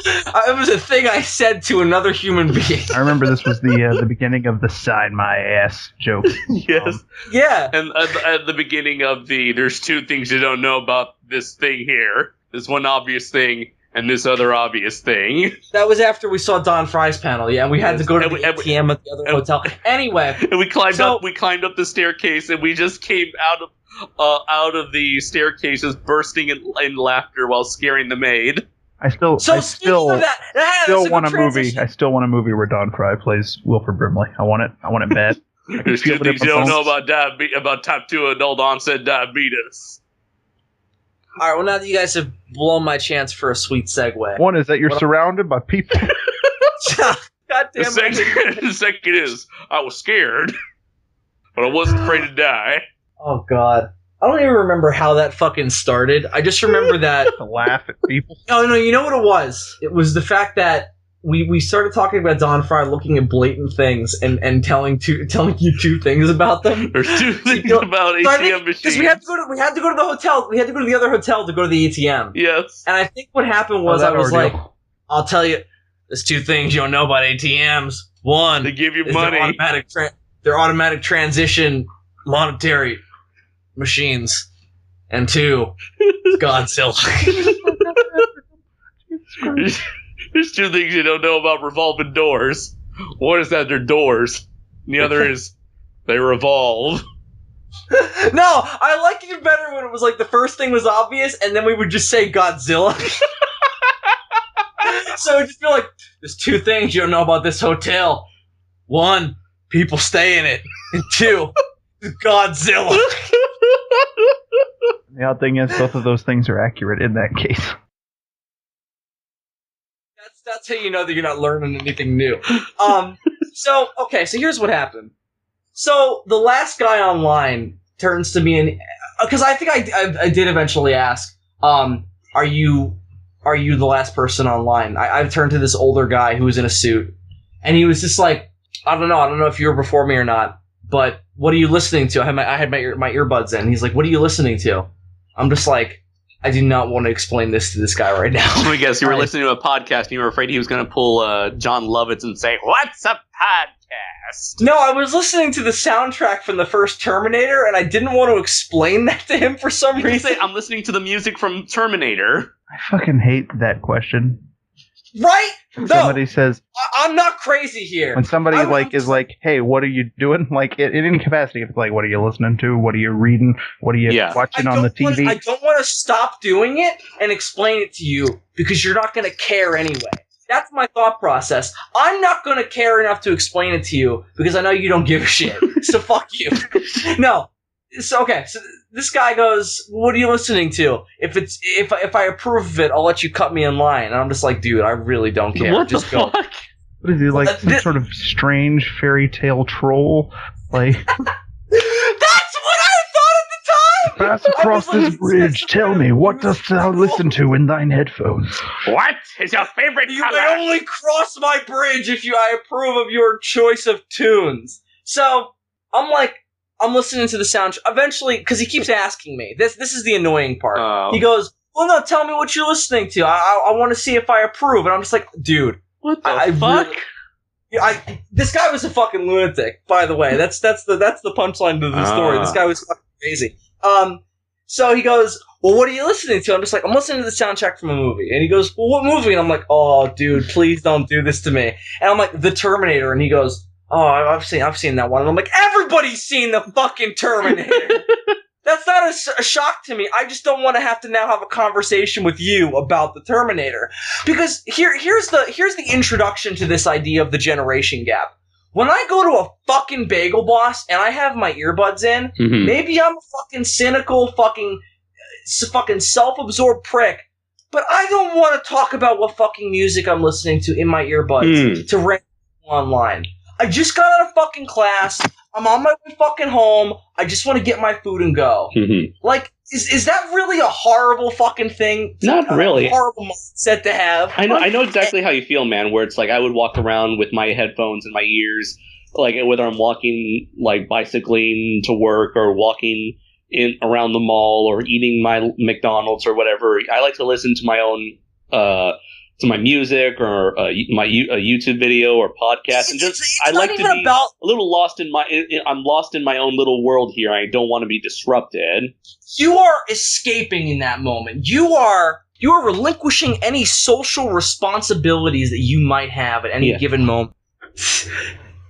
It was a thing I said to another human being. I remember this was the beginning of the side my ass joke. Yes. Yeah. And at the beginning of there's two things you don't know about this thing here. There's one obvious thing and this other obvious thing. That was after we saw Don Fry's panel, yeah, and we had to go to the ATM at the other hotel. Anyway. And we climbed up the staircase and we just came out of the staircases bursting in laughter while scaring the maid. I still want a movie. I still want a movie where Don Fry plays Wilford Brimley. I want it bad. There's two things you don't know about type 2 adult onset diabetes. All right. Well, now that you guys have blown my chance for a sweet segue. One is that you're surrounded by people. God damn it. The second is I was scared, but I wasn't afraid to die. Oh, God. I don't even remember how that fucking started. I just remember that... To laugh at people. Oh, no, you know what it was? It was the fact that we started talking about Don Fry looking at blatant things and telling you 2 things about them. There's 2 things about ATM machines. Because we had to go to the hotel. We had to go to the other hotel to go to the ATM. Yes. And I think what happened was I was like, I'll tell you, there's 2 things you don't know about ATMs. One, they give you money. They're automatic transition monetary machines. And 2, Godzilla. There's 2 things you don't know about revolving doors. One is that they're doors. And the other is they revolve. No, I liked it better when it was like the first thing was obvious, and then we would just say Godzilla. So it'd just be like, there's 2 things you don't know about this hotel. 1, people stay in it. And 2, Godzilla. The odd thing is, both of those things are accurate in that case. That's how you know that you're not learning anything new. So here's what happened. So the last guy online turns to me and because I think I did eventually ask, are you the last person online? I turned to this older guy who was in a suit, and he was just like, I don't know if you were before me or not, but what are you listening to? I had my earbuds in. He's like, what are you listening to? I'm just like, I do not want to explain this to this guy right now. Let me guess, you were listening to a podcast and you were afraid he was going to pull John Lovitz and say, what's a podcast? No, I was listening to the soundtrack from the first Terminator, and I didn't want to explain that to him for some reason. Say, I'm listening to the music from Terminator. I fucking hate that question. Right? No, somebody says, I'm not crazy here. When somebody is like, hey, what are you doing? Like, in any capacity, if it's like, what are you listening to? What are you reading? What are you watching on the TV? I don't want to stop doing it and explain it to you because you're not going to care anyway. That's my thought process. I'm not going to care enough to explain it to you because I know you don't give a shit. So fuck you. No. So this guy goes, what are you listening to? If I approve of it, I'll let you cut me in line. And I'm just like, dude, I really don't care. What just the go. Fuck? What is he, like some sort of strange fairy tale troll? Like that's what I thought at the time! Pass across this bridge, tell me, what dost thou listen to in thine headphones? What is your favorite You color? may only cross my bridge if I approve of your choice of tunes. So, I'm listening to the sound eventually, because he keeps asking me. This is the annoying part. Oh. He goes, well, no, tell me what you're listening to. I want to see if I approve. And I'm just like, dude. What the fuck? Really, this guy was a fucking lunatic, by the way. That's the punchline to the story. This guy was fucking crazy. So he goes, well, what are you listening to? I'm just like, I'm listening to the soundtrack from a movie. And he goes, well, what movie? And I'm like, oh, dude, please don't do this to me. And I'm like, The Terminator. And he goes, oh, I've seen that one. And I'm like, everybody's seen the fucking Terminator. That's not a shock to me. I just don't want to have to now have a conversation with you about the Terminator. Because here's the introduction to this idea of the generation gap. When I go to a fucking Bagel Boss and I have my earbuds in, maybe I'm a fucking cynical, fucking self-absorbed prick, but I don't want to talk about what fucking music I'm listening to in my earbuds to rent online. I just got out of fucking class. I'm on my way fucking home. I just want to get my food and go. Like, is that really a horrible fucking thing? Not really. A horrible mindset to have. I know exactly how you feel, man, where it's like I would walk around with my headphones in my ears, like whether I'm walking, like bicycling to work or walking around the mall or eating my McDonald's or whatever. I like to listen to my own, to my music or a YouTube video or podcast, and just I like to be a little lost in I'm lost in my own little world here. I don't want to be disrupted. You are escaping in that moment. You are relinquishing any social responsibilities that you might have at any given moment.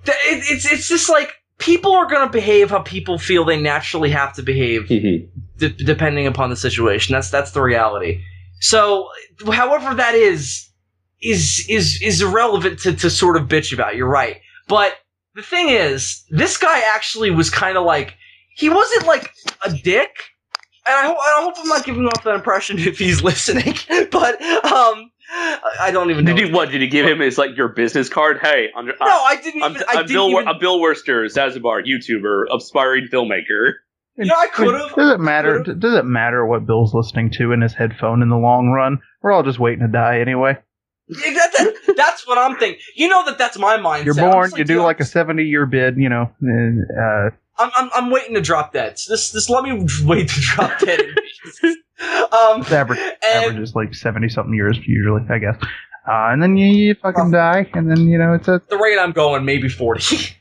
It's just like people are going to behave how people feel they naturally have to behave, depending upon the situation. That's the reality. So, however that is irrelevant to sort of bitch about. You're right. But the thing is, this guy actually was kind of like, he wasn't like a dick. And I hope I'm not giving off that impression if he's listening. But, I don't even know. Did he give him his, like, your business card? Hey, no, I didn't even. I'm Bill Worster, Zanzibar, YouTuber, aspiring filmmaker. I could have. Does it matter? Does it matter what Bill's listening to in his headphone in the long run? We're all just waiting to die anyway. That's what I'm thinking. You know that's my mindset. You're born. You do like a 70-year bid. I'm waiting to drop dead. So this let me wait to drop dead. Average is like 70-something years usually, I guess. And then you fucking die, and then it's a the rate I'm going, maybe 40.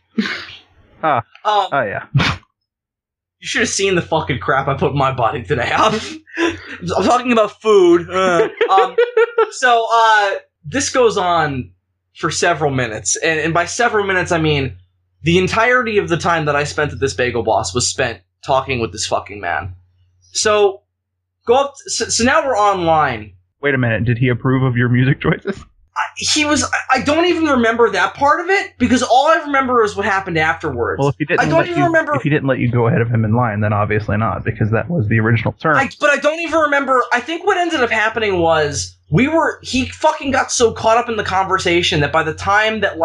Oh yeah. You should have seen the fucking crap I put in my body today. I'm talking about food. So this goes on for several minutes, and by several minutes I mean the entirety of the time that I spent at this Bagel Boss was spent talking with this fucking man. So go up. So now we're online. Wait a minute. Did he approve of your music choices? I don't even remember that part of it, because all I remember is what happened afterwards. Well, if he didn't let you go ahead of him in line, then obviously not, because that was the original term. But I don't even remember. I think what ended up happening was he fucking got so caught up in the conversation that by the time that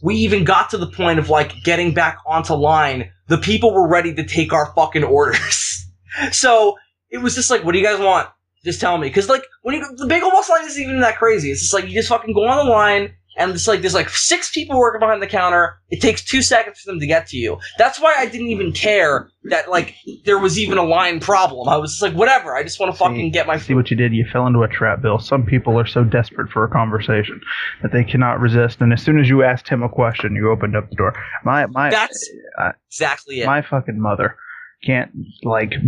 we even got to the point of getting back onto line, the people were ready to take our fucking orders. So it was just what do you guys want? Just tell me. Because, the Bagel Boss line isn't even that crazy. It's just, you just fucking go on the line, and it's there's, 6 people working behind the counter. It takes 2 seconds for them to get to you. That's why I didn't even care that, there was even a line problem. I was just whatever. I just want to fucking get my food. See what you did? You fell into a trap, Bill. Some people are so desperate for a conversation that they cannot resist, and as soon as you asked him a question, you opened up the door. That's exactly it. My fucking mother can't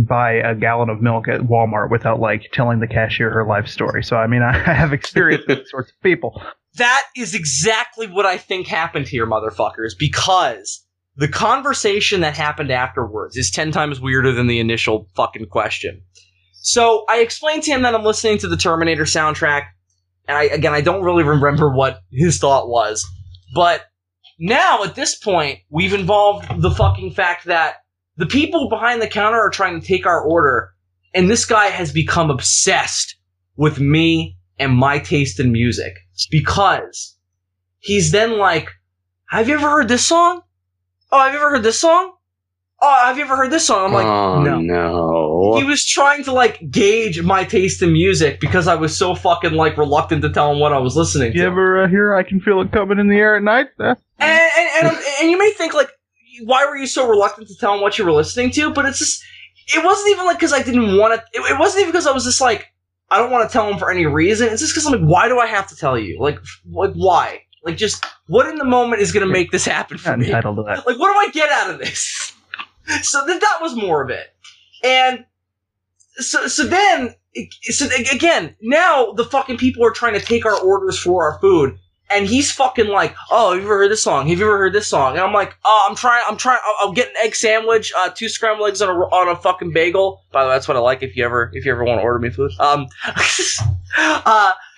buy a gallon of milk at Walmart without telling the cashier her life story. So I mean, I have experience with these sorts of people. That is exactly what I think happened here, motherfuckers, because the conversation that happened afterwards is 10 times weirder than the initial fucking question. So I explained to him that I'm listening to the Terminator soundtrack, and I don't really remember what his thought was, but now at this point we've involved the fucking fact that the people behind the counter are trying to take our order, and this guy has become obsessed with me and my taste in music, because he's then have you ever heard this song? Oh, have you ever heard this song? Oh, have you ever heard this song? I'm no. He was trying to gauge my taste in music because I was so fucking reluctant to tell him what I was listening to. You ever hear I Can Feel It Coming in the Air at Night? And you may think why were you so reluctant to tell him what you were listening to? But it's just, it wasn't even because I didn't want to, it wasn't even because I was just I don't want to tell him for any reason. It's just because I'm why do I have to tell you? Why? Just, what in the moment is going to make this happen for me? Entitled to that. What do I get out of this? So that was more of it. And so again, now the fucking people are trying to take our orders for our food. And he's fucking oh, have you ever heard this song? Have you ever heard this song? And I'm oh, I'm trying, I'll get an egg sandwich, 2 scrambled eggs on a fucking bagel. By the way, that's what I like if you ever want to order me food.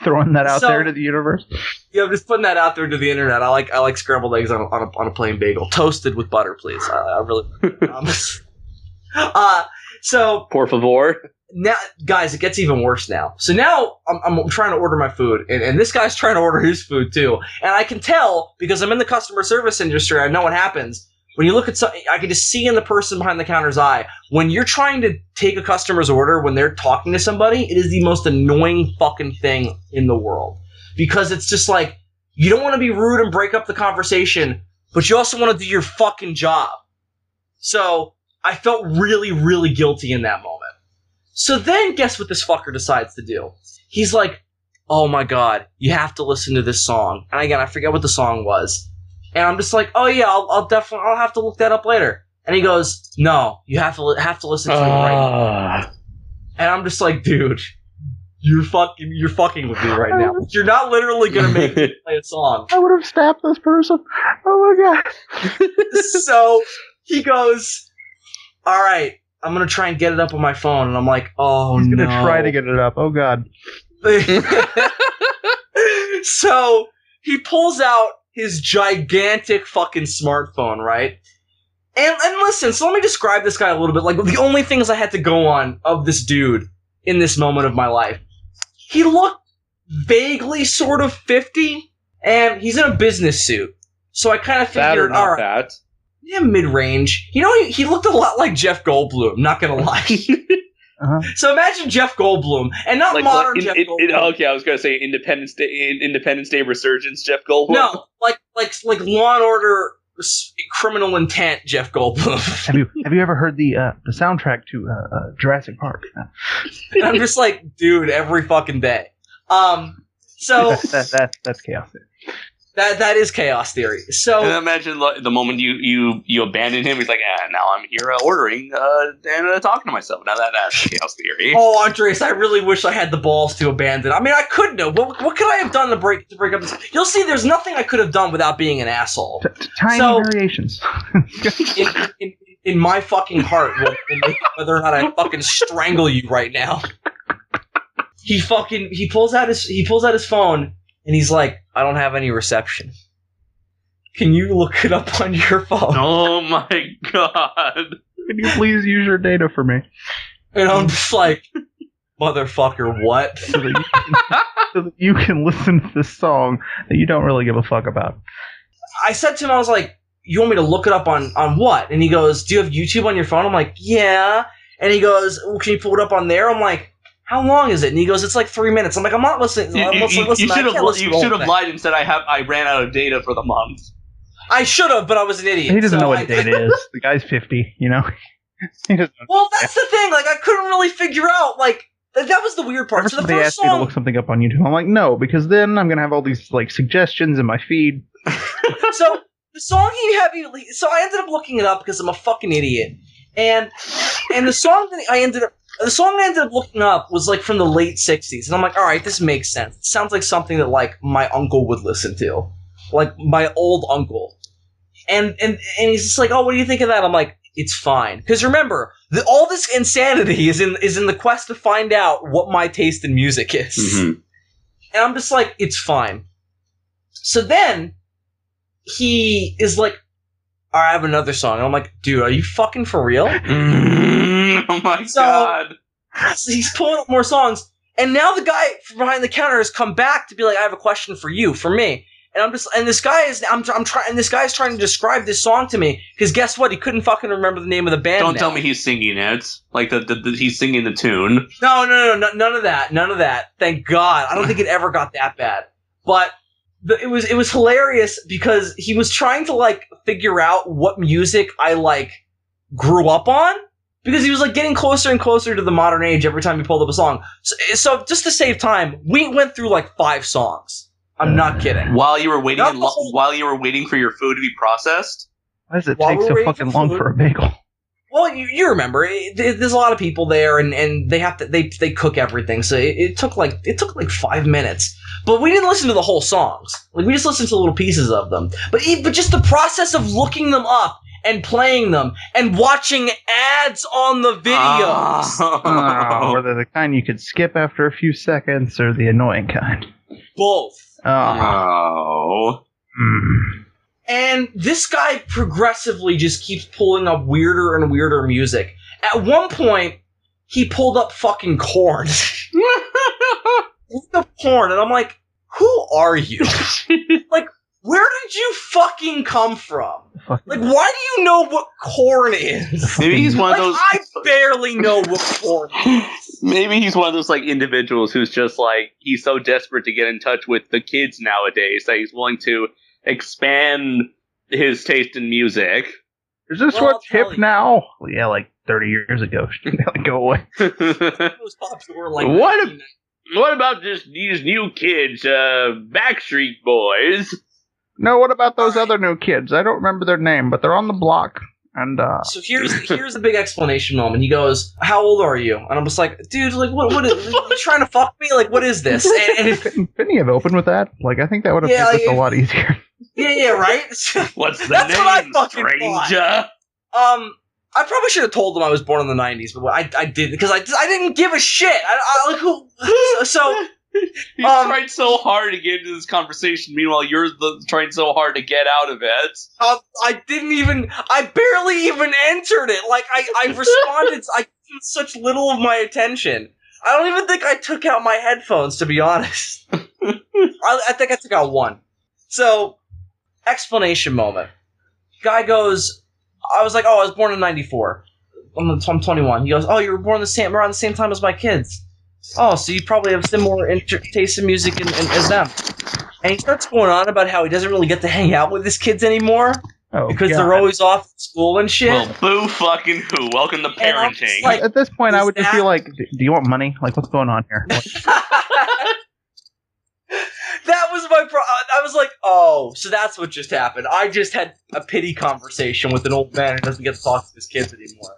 Throwing that out there to the universe? Yeah, I'm just putting that out there to the internet. I like scrambled eggs on a plain bagel. Toasted with butter, please. I really, so. Por favor. Now, guys, it gets even worse now. So now I'm trying to order my food, and this guy's trying to order his food too. And I can tell, because I'm in the customer service industry, I know what happens. When you look at something, I can just see in the person behind the counter's eye. When you're trying to take a customer's order, when they're talking to somebody, it is the most annoying fucking thing in the world. Because it's just you don't want to be rude and break up the conversation, but you also want to do your fucking job. So I felt really, really guilty in that moment. So then, guess what this fucker decides to do? He's oh my god, you have to listen to this song. And again, I forget what the song was. And I'm just oh yeah, I'll have to look that up later. And he goes, no, you have to listen to it right now. And I'm just dude, you're fucking with me right now. You're not literally gonna make me play a song. I would have stabbed this person. Oh my god. So he goes, all right, I'm going to try and get it up on my phone. And I'm oh, He's no. He's going to try to get it up. Oh, God. So he pulls out his gigantic fucking smartphone, right? And listen, so let me describe this guy a little bit. The only things I had to go on of this dude in this moment of my life. He looked vaguely sort of 50, and he's in a business suit. So I kind of figured, all right. Yeah, mid-range. You know, he looked a lot like Jeff Goldblum, not gonna lie. So imagine Jeff Goldblum, and not like, modern Jeff Goldblum. Okay, I was gonna say Independence Day Resurgence Jeff Goldblum. No, like Law and Order Criminal Intent Jeff Goldblum. Have you ever heard the soundtrack to Jurassic Park? And I'm just like, dude, every fucking day. So that's chaos theory. That is chaos theory. So and imagine the moment you abandon him, he's like, now I'm here ordering and talking to myself. Now that's chaos theory. Oh, Andres, I really wish I had the balls to abandon. I mean, I couldn't have. What could I have done to break up this? You'll see, there's nothing I could have done without being an asshole. Tiny variations. in my fucking heart, whether or not I fucking strangle you right now. He pulls out his phone. And he's like, I don't have any reception. Can you look it up on your phone? Oh my god. Can you please use your data for me? And I'm just like, motherfucker, what? So that you can listen to this song that you don't really give a fuck about. I said to him, I was like, you want me to look it up on what? And he goes, do you have YouTube on your phone? I'm like, yeah. And he goes, well, can you pull it up on there? I'm like, how long is it? And he goes, it's like 3 minutes. I'm like, I'm not listening. You should have lied and said I ran out of data for the month. I should have, but I was an idiot. He doesn't know what data is. The guy's 50, you know? Well, that's the thing. Like, I couldn't really figure out, like, that was the weird part. So the they asked me to look something up on YouTube. I'm like, no, because then I'm going to have all these, like, suggestions in my feed. So, the song so I ended up looking it up because I'm a fucking idiot. And the song that I ended up looking up was like from the late 60s. And I'm like, all right, this makes sense. It sounds like something that like my uncle would listen to. Like my old uncle. And he's just like, oh, what do you think of that? I'm like, it's fine. Because remember, all this insanity is in the quest to find out what my taste in music is. Mm-hmm. And I'm just like, it's fine. So then he is like, all right, I have another song. And I'm like, dude, are you fucking for real? Oh my god. So he's pulling up more songs. And now the guy from behind the counter has come back to be like, I have a question for me. And this guy's trying to describe this song to me. Because guess what? He couldn't fucking remember the name of the band. Don't tell me he's singing it. Like he's singing the tune. No, none of that. Thank God. I don't think it ever got that bad. But it was hilarious because he was trying to like figure out what music I like grew up on, because he was like getting closer and closer to the modern age every time he pulled up a song. So just to save time, we went through like 5 songs. I'm not kidding. While you were waiting, while you were waiting for your food to be processed. Why does it take so fucking long for a bagel? Well, you remember, there's a lot of people there, and they cook everything, so it took like 5 minutes. But we didn't listen to the whole songs. Like, we just listened to little pieces of them. But just the process of looking them up and playing them and watching ads on the videos. Whether the kind you could skip after a few seconds or the annoying kind. Both. Oh. And this guy progressively just keeps pulling up weirder and weirder music. At one point, he pulled up fucking Korn. Korn, and I'm like, who are you? Like, where did you fucking come from? Like, why do you know what Korn is? Maybe he's one of those. I barely know what Korn is. Maybe he's one of those like individuals who's just like, he's so desperate to get in touch with the kids nowadays that he's willing to expand his taste in music. Is this what's hip now? Well, yeah, like 30 years ago. Go away. What about just these new kids, Backstreet Boys? No, what about those other new kids? I don't remember their name, but they're on the block. And so here's the big explanation moment. He goes, "How old are you?" And I'm just like, "Dude, like, what is, are you trying to fuck me? Like, what is this?" And couldn't he have opened with that? Like, I think that would have made this a lot easier. Yeah, right. What's the That's name, what I fucking stranger? Thought. I probably should have told them I was born in the 90s, but I didn't, because I didn't give a shit. I like who. So he tried so hard to get into this conversation. Meanwhile, you're trying so hard to get out of it. I barely even entered it. Like, I responded. I gave such little of my attention. I don't even think I took out my headphones, to be honest. I think I took out one. So, explanation moment. Guy goes, I was like, oh, I was born in 94. I'm 21. He goes, oh, you were born around the same time as my kids. Oh, so you probably have similar taste in music as them. And he starts going on about how he doesn't really get to hang out with his kids anymore because they're always off at school and shit. Well, boo fucking who. Welcome to parenting. Like, at this point, I would just be like, do you want money? Like, what's going on here? That was my I was like, oh, so that's what just happened. I just had a pity conversation with an old man who doesn't get to talk to his kids anymore.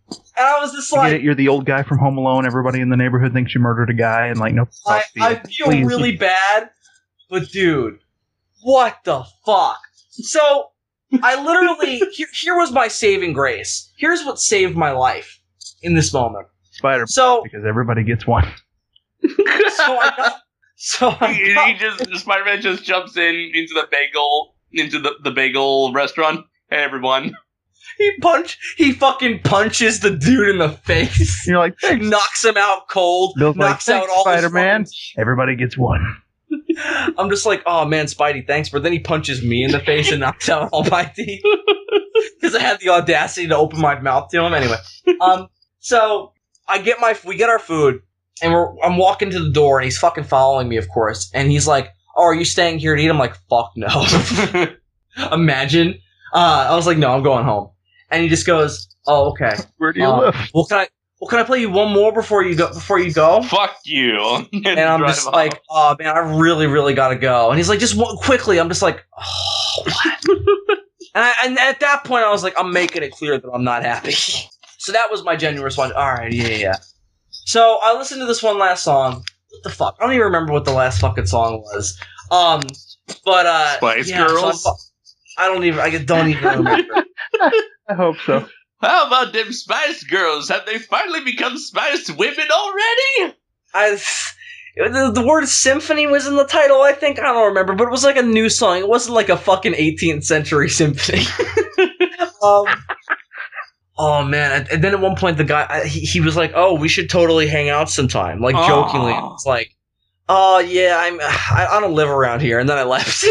And I was just like... You're the old guy from Home Alone. Everybody in the neighborhood thinks you murdered a guy, and like, no. I feel really bad, but dude, what the fuck? So, I literally... here was my saving grace. Here's what saved my life in this moment. Spider-Man, because everybody gets one. Spider-Man just jumps into the bagel restaurant. Hey, everyone. He fucking punches the dude in the face. You're like, thanks. Knocks him out cold. Bill's knocks like, out all Spider-Man. Everybody gets one. I'm just like, oh man, Spidey, thanks. But then he punches me in the face and knocks out all my teeth. Because I had the audacity to open my mouth to him. Anyway. So we get our food. And I'm walking to the door, and he's fucking following me, of course. And he's like, oh, are you staying here to eat? I'm like, fuck no. Imagine. I was like, no, I'm going home. And he just goes, oh, okay. Where do you live? Well, can I play you one more before you go? Fuck you. And I'm just like, oh, man, I really, really gotta go. And he's like, just quickly. I'm just like, oh, what? and at that point, I was like, I'm making it clear that I'm not happy. So that was my genuine response. All right, yeah. So, I listened to this one last song. What the fuck? I don't even remember what the last fucking song was. Spice Girls? So I don't even remember. I hope so. How about them Spice Girls? Have they finally become Spice Women already? The word symphony was in the title, I think. I don't remember, but it was like a new song. It wasn't like a fucking 18th century symphony. Oh man! And then at one point, the guy he was like, "Oh, we should totally hang out sometime," like jokingly. It's like, "Oh yeah, I don't live around here," and then I left.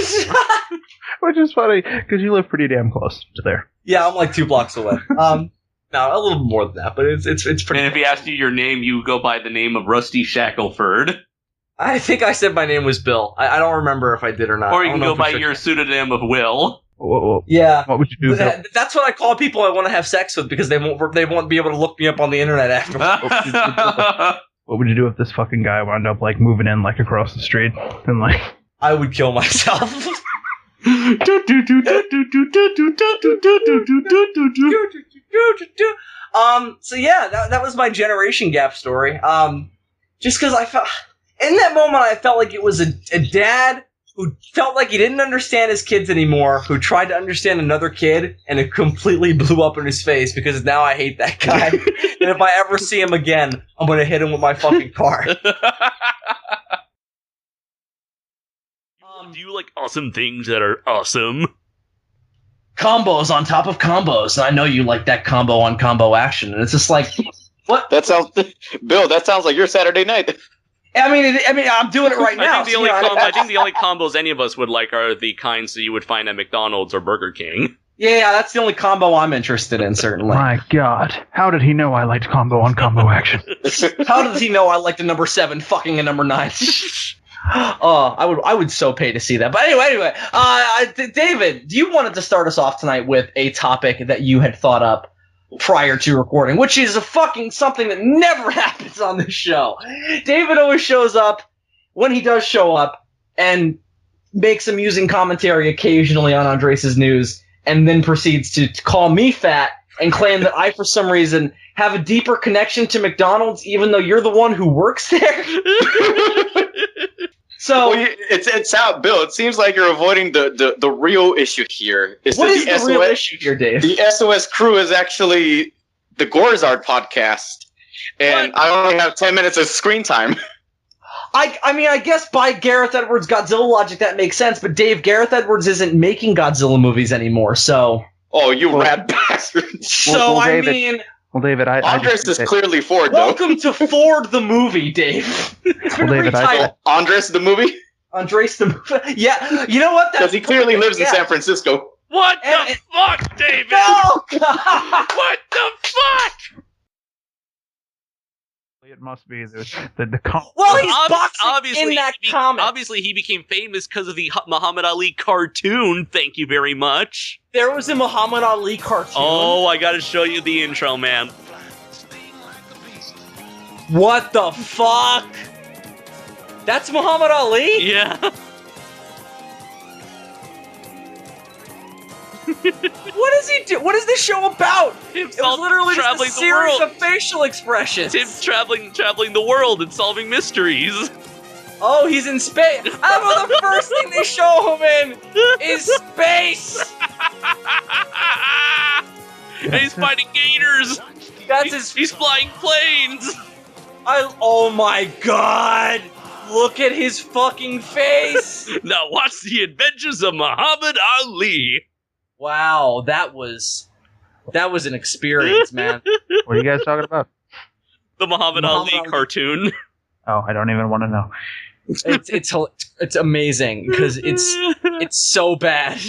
Which is funny because you live pretty damn close to there. Yeah, I'm like 2 blocks away. No, a little more than that, but it's pretty. And if he asked you your name, you go by the name of Rusty Shackleford. I think I said my name was Bill. I don't remember if I did or not. Or you can go by your pseudonym of Will. Whoa. Yeah. What would you do? That's what I call people I want to have sex with because they won't be able to look me up on the internet afterwards. What would you do if this fucking guy wound up like moving in like across the street and like? I would kill myself. So yeah, that was my generation gap story. Just because I felt in that moment I felt like it was a dad who felt like he didn't understand his kids anymore, who tried to understand another kid, and it completely blew up in his face because now I hate that guy. And if I ever see him again, I'm going to hit him with my fucking car. Do you like awesome things that are awesome? Combos on top of combos, and I know you like that combo on combo action, and it's just like, what? Bill, that sounds like your Saturday night. I mean, I'm doing it right now. I think the only combos any of us would like are the kinds that you would find at McDonald's or Burger King. Yeah, that's the only combo I'm interested in, certainly. My God. How did he know I liked combo on combo action? How does he know I liked a number 7 fucking a number 9? I would so pay to see that. But anyway, David, you wanted to start us off tonight with a topic that you had thought up prior to recording, which is a fucking something that never happens on this show. David always shows up when he does show up and makes amusing commentary occasionally on Andres' news and then proceeds to call me fat and claim that I, for some reason, have a deeper connection to McDonald's even though you're the one who works there. So it's out, Bill. It seems like you're avoiding the real issue here. What is the real issue here, Dave? The SOS crew is actually the Gorzard podcast, and I only have 10 minutes of screen time. I mean, I guess by Gareth Edwards' Godzilla logic that makes sense, but Dave, Gareth Edwards isn't making Godzilla movies anymore, so... Oh, you rat bastard. So, David, I mean... Well, David, Andres is clearly Ford, though. Welcome to Ford the movie, Dave. Well, David, Andres the movie? Andres the movie. Yeah, you know what? Because he clearly lives in San Francisco. What the fuck, David? No! What the fuck? It must be the well, he's boxing in that comic. Obviously, he became famous because of the Muhammad Ali cartoon. Thank you very much. There was a Muhammad Ali cartoon. Oh, I gotta show you the intro, man. What the fuck? That's Muhammad Ali? Yeah. What does he do? What is this show about? It was literally just a series of facial expressions. Him traveling the world and solving mysteries. Oh, he's in space. How about the first thing they show him in is space? And he's fighting gators. He's flying planes. Oh my god. Look at his fucking face. Now watch the adventures of Muhammad Ali. Wow, that was an experience, man. What are you guys talking about? The Muhammad Ali cartoon. Oh, I don't even want to know. It's amazing because it's so bad.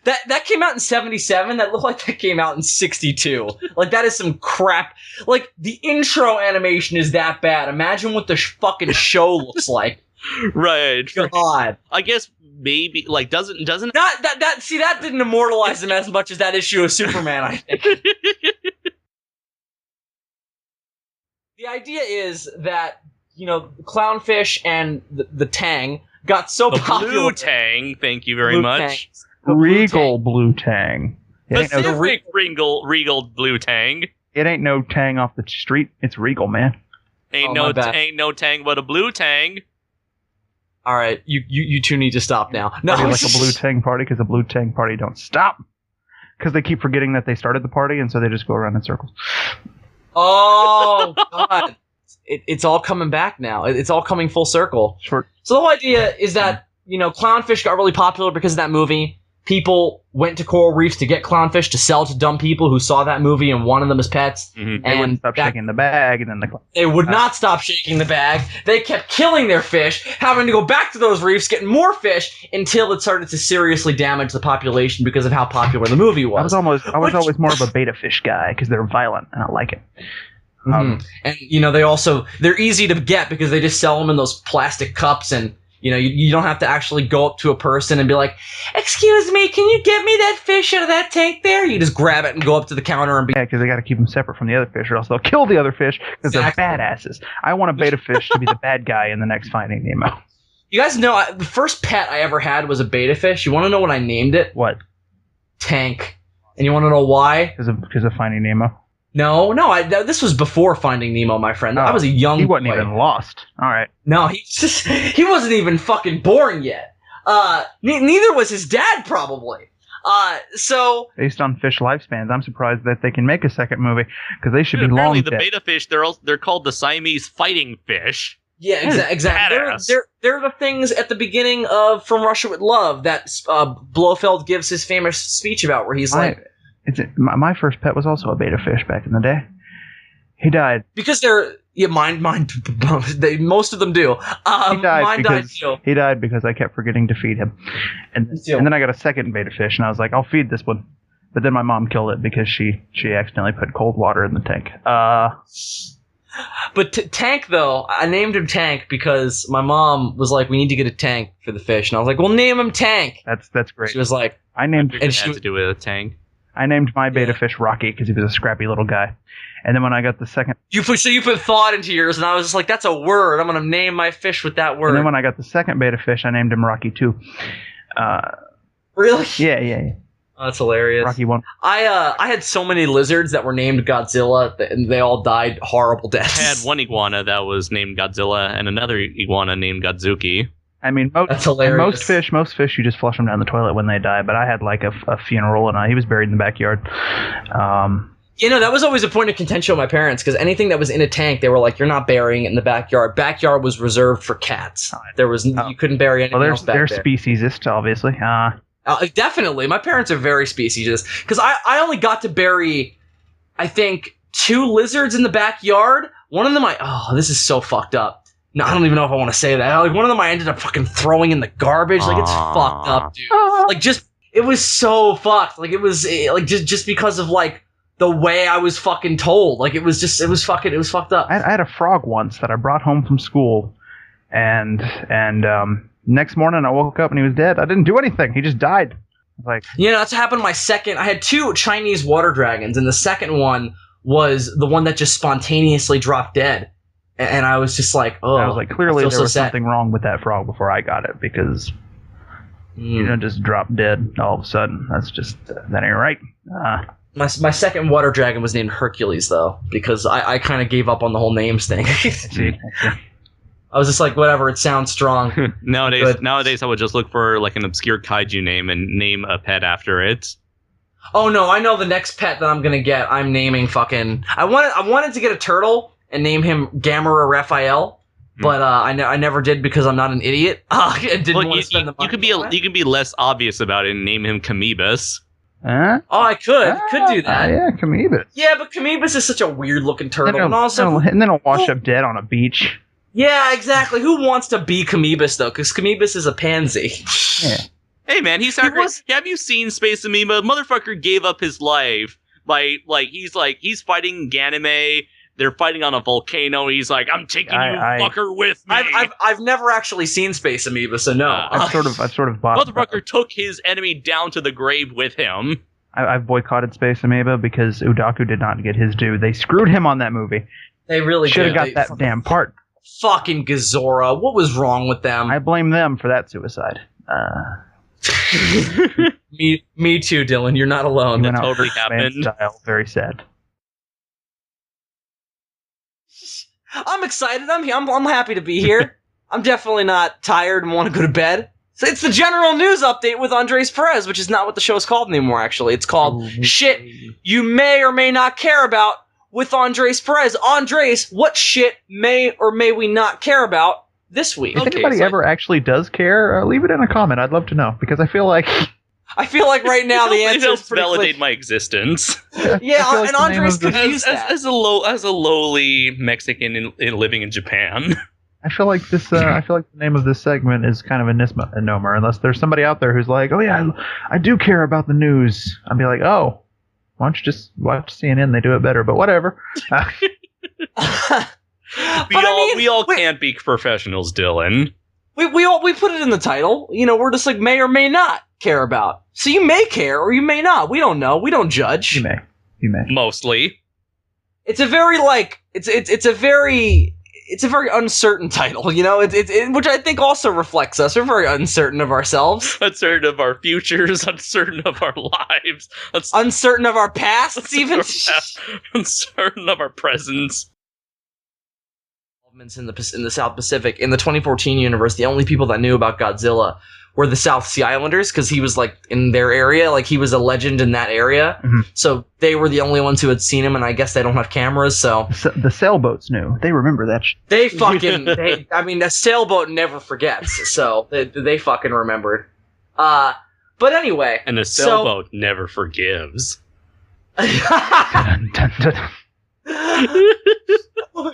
That came out in 1977. That looked like that came out in 1962. Like that is some crap. Like the intro animation is that bad. Imagine what the fucking show looks like. Right. God. I guess maybe like doesn't that didn't immortalize him as much as that issue of Superman, I think. The idea is that, Clownfish and the Tang got so popular. Blue Tang, thank you very much. Regal Blue Tang. Pacific Regal Blue Tang. It ain't no Tang off the street. It's Regal, man. Ain't no Tang but a Blue Tang. All right, you two need to stop now. No, like a Blue Tang party because the Blue Tang party don't stop because they keep forgetting that they started the party, and so they just go around in circles. Oh God, it's all coming back now. It's all coming full circle. Sure. So the whole idea is that Clownfish got really popular because of that movie. People went to coral reefs to get clownfish to sell to dumb people who saw that movie and wanted them as pets. Mm-hmm. They wouldn't stop shaking the bag, and then they would not stop shaking the bag. They kept killing their fish, having to go back to those reefs, getting more fish until it started to seriously damage the population because of how popular the movie was. I was always more of a beta fish guy because they're violent and I like it. And they're easy to get because they just sell them in those plastic cups and. You don't have to actually go up to a person and be like, "Excuse me, can you get me that fish out of that tank there?" You just grab it and go up to the counter and be... Yeah, because they got to keep them separate from the other fish or else they'll kill the other fish because they're badasses. I want a beta fish to be the bad guy in the next Finding Nemo. You guys know, the first pet I ever had was a beta fish. You want to know what I named it? What? Tank. And you want to know why? Because of Finding Nemo? No, this was before Finding Nemo, my friend. I was a young boy. He wasn't boy. even lost. All right. No, he wasn't even fucking born yet. Neither was his dad, probably. So based on fish lifespans, I'm surprised that they can make a second movie because they should be long dead. Apparently, the beta fish they're called the Siamese fighting fish. Yeah, exactly. They're the things at the beginning of From Russia with Love that Blofeld gives his famous speech about, where he's like. My first pet was also a beta fish back in the day. He died because mine. Most of them do. He died because I kept forgetting to feed him, and then I got a second beta fish, and I was like, I'll feed this one, but then my mom killed it because she accidentally put cold water in the tank. But Tank, though, I named him Tank because my mom was like, "We need to get a tank for the fish," and I was like, "Well, name him Tank." That's great. She was like, "I named." It had to do with a tank. I named my beta fish Rocky because he was a scrappy little guy. And then when I got the second... You put thought into yours, and I was just like, that's a word. I'm going to name my fish with that word. And then when I got the second beta fish, I named him Rocky 2. Really? Yeah. Oh, that's hilarious. Rocky 1. I had so many lizards that were named Godzilla, and they all died horrible deaths. I had one iguana that was named Godzilla, and another iguana named Godzuki. I mean, that's hilarious. Most fish, you just flush them down the toilet when they die. But I had like a funeral, and he was buried in the backyard. That was always a point of contention with my parents because anything that was in a tank, they were like, "You're not burying it in the backyard. Backyard was reserved for cats. You couldn't bury anything else back there." They're speciesist, obviously. Definitely, my parents are very speciesist because I only got to bury, I think, 2 lizards in the backyard. One of them, this is so fucked up. No, I don't even know if I want to say that. Like, one of them I ended up fucking throwing in the garbage. Like, it's fucked up, dude. Like, It was so fucked. Like, it was like just because of like the way I was fucking told. Like, it was fucked up. I had a frog once that I brought home from school, and next morning I woke up and he was dead. I didn't do anything. He just died. Like, that's what happened to my second. I had 2 Chinese water dragons, and the second one was the one that just spontaneously dropped dead. And I was just like, oh. I was like, clearly there was something wrong with that frog before I got it, because you don't just drop dead all of a sudden. That ain't right. My second water dragon was named Hercules, though, because I kind of gave up on the whole names thing. I was just like, whatever, it sounds strong. Nowadays, I would just look for like an obscure kaiju name and name a pet after it. Oh no, I know the next pet that I'm gonna get. I'm naming fucking. I wanted to get a turtle and name him Gamera Raphael, but I never did because I'm not an idiot. I didn't want to spend the money. You can be less obvious about it and name him Camebus. Huh? Oh, I could do that. Yeah, Camebus. Yeah, but Camebus is such a weird looking turtle, and then he'll wash up dead on a beach. Yeah, exactly. Who wants to be Camebus, though? Because Camebus is a pansy. Yeah. Hey, man, have you seen Space Amoeba? Motherfucker gave up his life by, he's fighting Ganymede. They're fighting on a volcano. He's like, I'm taking fucker with me. I've never actually seen Space Amoeba, so no. I've sort of bought. Motherfucker took his enemy down to the grave with him. I've boycotted Space Amoeba because Udaku did not get his due. They screwed him on that movie. They really should have got that damn part. Fucking Gazora. What was wrong with them? I blame them for that suicide. Me too, Dylan. You're not alone. That totally happened. Style. Very sad. I'm excited. I'm happy to be here. I'm definitely not tired and want to go to bed. So it's the general news update with Andres Perez, which is not what the show is called anymore, actually. It's called Shit You May or May Not Care About with Andres Perez. Andres, what shit may or may we not care about this week? If anybody ever actually does care, leave it in a comment. I'd love to know, because I feel like right now the answer is pretty validate clear. My existence. Yeah, and Andres could use that. As a lowly Mexican living in Japan. I feel like this. I feel like the name of this segment is kind of a misnomer, unless there's somebody out there who's like, "Oh yeah, I do care about the news." I'd be like, "Oh, why don't you just watch CNN? They do it better." But whatever. We all can't be professionals, Dylan. We put it in the title. We're just like may or may not care about. So you may care or you may not. We don't know. We don't judge. You may. Mostly. It's a very it's a very uncertain title, which I think also reflects us. We're very uncertain of ourselves. Uncertain of our futures, uncertain of our lives. Uncertain of our pasts, even. Uncertain of our presence. In the South Pacific, in the 2014 universe, the only people that knew about Godzilla were the South Sea Islanders, because he was in their area, he was a legend in that area. Mm-hmm. So they were the only ones who had seen him, and I guess they don't have cameras. So the sailboats knew. They remember that. They fucking. The sailboat never forgets. So they fucking remembered. But anyway, and the sailboat never forgives. Dun, dun, dun.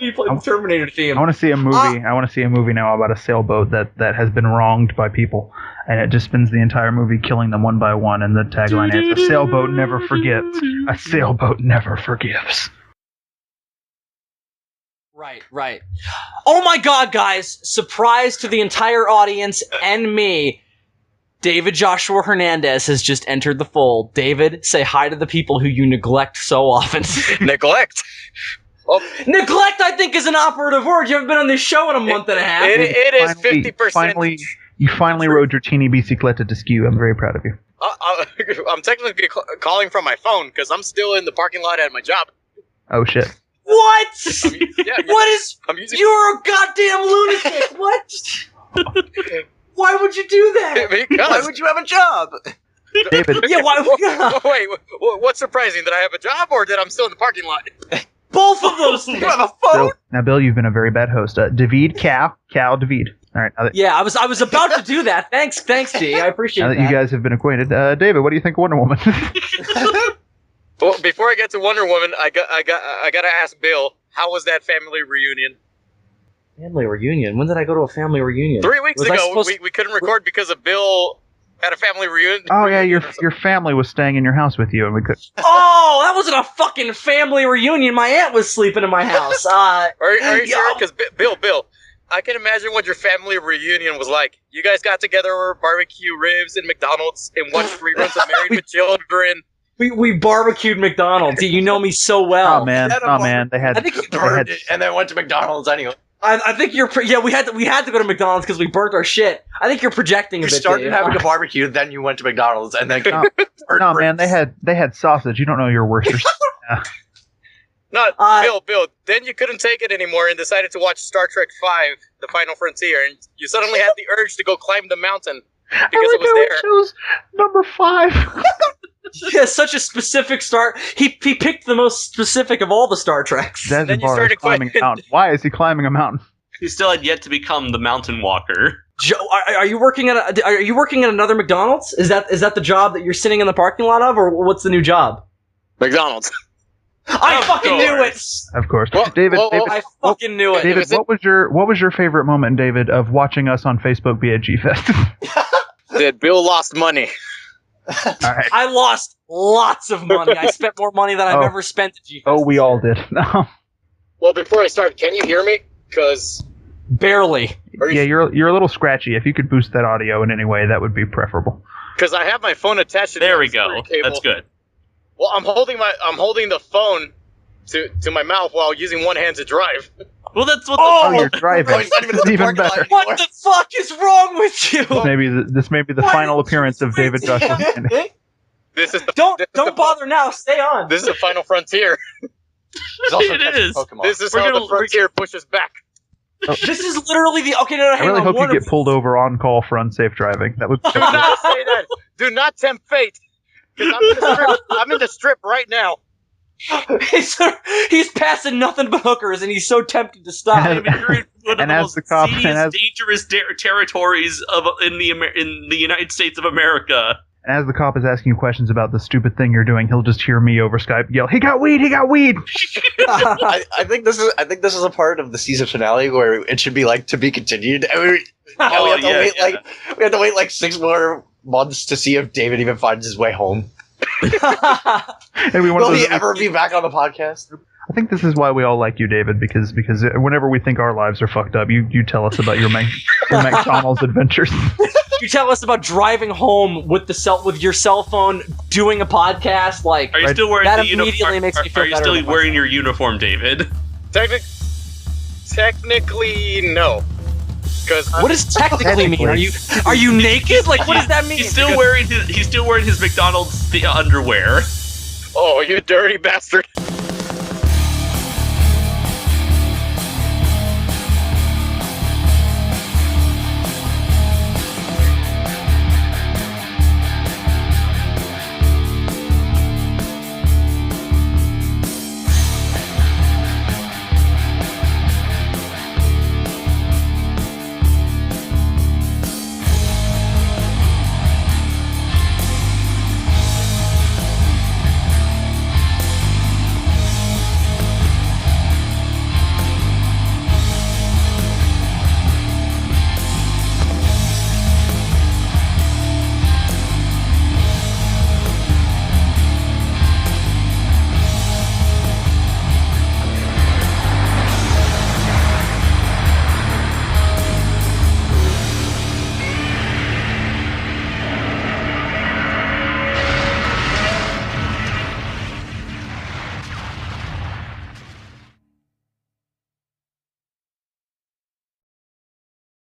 You play the Terminator theme. I want to see a movie. I want to see a movie now about a sailboat that has been wronged by people, and it just spends the entire movie killing them one by one. And the tagline is: "A sailboat never forgets. A sailboat never forgives." Right. Oh my God, guys! Surprise to the entire audience and me. David Joshua Hernandez has just entered the fold. David, say hi to the people who you neglect so often. Neglect? Oh. Neglect, I think, is an operative word. You haven't been on this show in a month and a half. It is 50%. You finally rode your teeny bicicleta to skew. I'm very proud of you. I'm technically calling from my phone because I'm still in the parking lot at my job. Oh, shit. What? You're a goddamn lunatic. What? Why would you do that? Because. Why would you have a job? David. Yeah, why? Wait, what's surprising? That I have a job or that I'm still in the parking lot? Both of those things. You have a phone? Now, Bill, you've been a very bad host. David, Cal, David. All right. Yeah, I was about to do that. Thanks, D. I appreciate that. Now that you guys have been acquainted, David, what do you think of Wonder Woman? Well, before I get to Wonder Woman, I gotta ask Bill, how was that family reunion? Family reunion? When did I go to a family reunion? 3 weeks ago. We couldn't record because of Bill At a family reunion. Oh yeah, your family was staying in your house with you, and we could. Oh, that wasn't a fucking family reunion. My aunt was sleeping in my house. Are you sure? Because Bill, I can imagine what your family reunion was like. You guys got together over barbecue ribs and McDonald's and watched reruns of Married with Children. We barbecued McDonald's. You know me so well. Oh man, they had. I think you burned it and then went to McDonald's anyway. I think you're. We had to go to McDonald's because we burnt our shit. I think you're projecting a bit. You started having a barbecue, then you went to McDonald's, and then. No, man, they had sausage. You don't know your worst. Bill. Then you couldn't take it anymore and decided to watch Star Trek V: The Final Frontier, and you suddenly had the urge to go climb the mountain because it was there. Chose number 5. Yeah, such a specific start. He picked the most specific of all the Star Treks. Then you started climbing a mountain. Why is he climbing a mountain? He still had yet to become the mountain walker. Joe, are you working at another McDonald's? Is that the job that you're sitting in the parking lot of, or what's the new job? McDonald's. I fucking knew it. Of course, David. I fucking knew it. David, what was your favorite moment, David, of watching us on Facebook be at G-Fest? That Bill lost money. All right. I lost lots of money. I spent more money than I've ever spent at G-Fest. Oh, we all did. Well, before I start, can you hear me? Because barely. Yeah, you're a little scratchy. If you could boost that audio in any way, that would be preferable. Because I have my phone attached to there we go. That's good. Well, I'm holding the phone to my mouth while using one hand to drive. Well, that's what. You're driving. It's even better. What the fuck is wrong with you? This may be the final appearance of David Joshua. Don't bother now. Stay on. This is the final frontier. It is. This is how the frontier pushes back. This is literally the. Okay, no, I really hope you get pulled over on call for unsafe driving. That would. Do not say that. Do not tempt fate. Because I'm in the strip right now. He's passing nothing but hookers, and he's so tempted to stop. You're in one of the most dangerous territories in the United States of America. And as the cop is asking you questions about the stupid thing you're doing, he'll just hear me over Skype yell, "He got weed! He got weed!" I think this is a part of the season finale where it should be like to be continued. And we have to wait like 6 more months to see if David even finds his way home. Will he ever be back on the podcast? I think this is why we all like you, David, because whenever we think our lives are fucked up, you tell us about your McDonald's adventures. You tell us about driving home with your cell phone, doing a podcast. Like, are you still wearing that the uniform? Immediately makes me feel Are you better still wearing your uniform, David? Technically, no. What does technically mean? Are you naked? Like, what does that mean? He's still wearing his McDonald's underwear. Oh, you dirty bastard!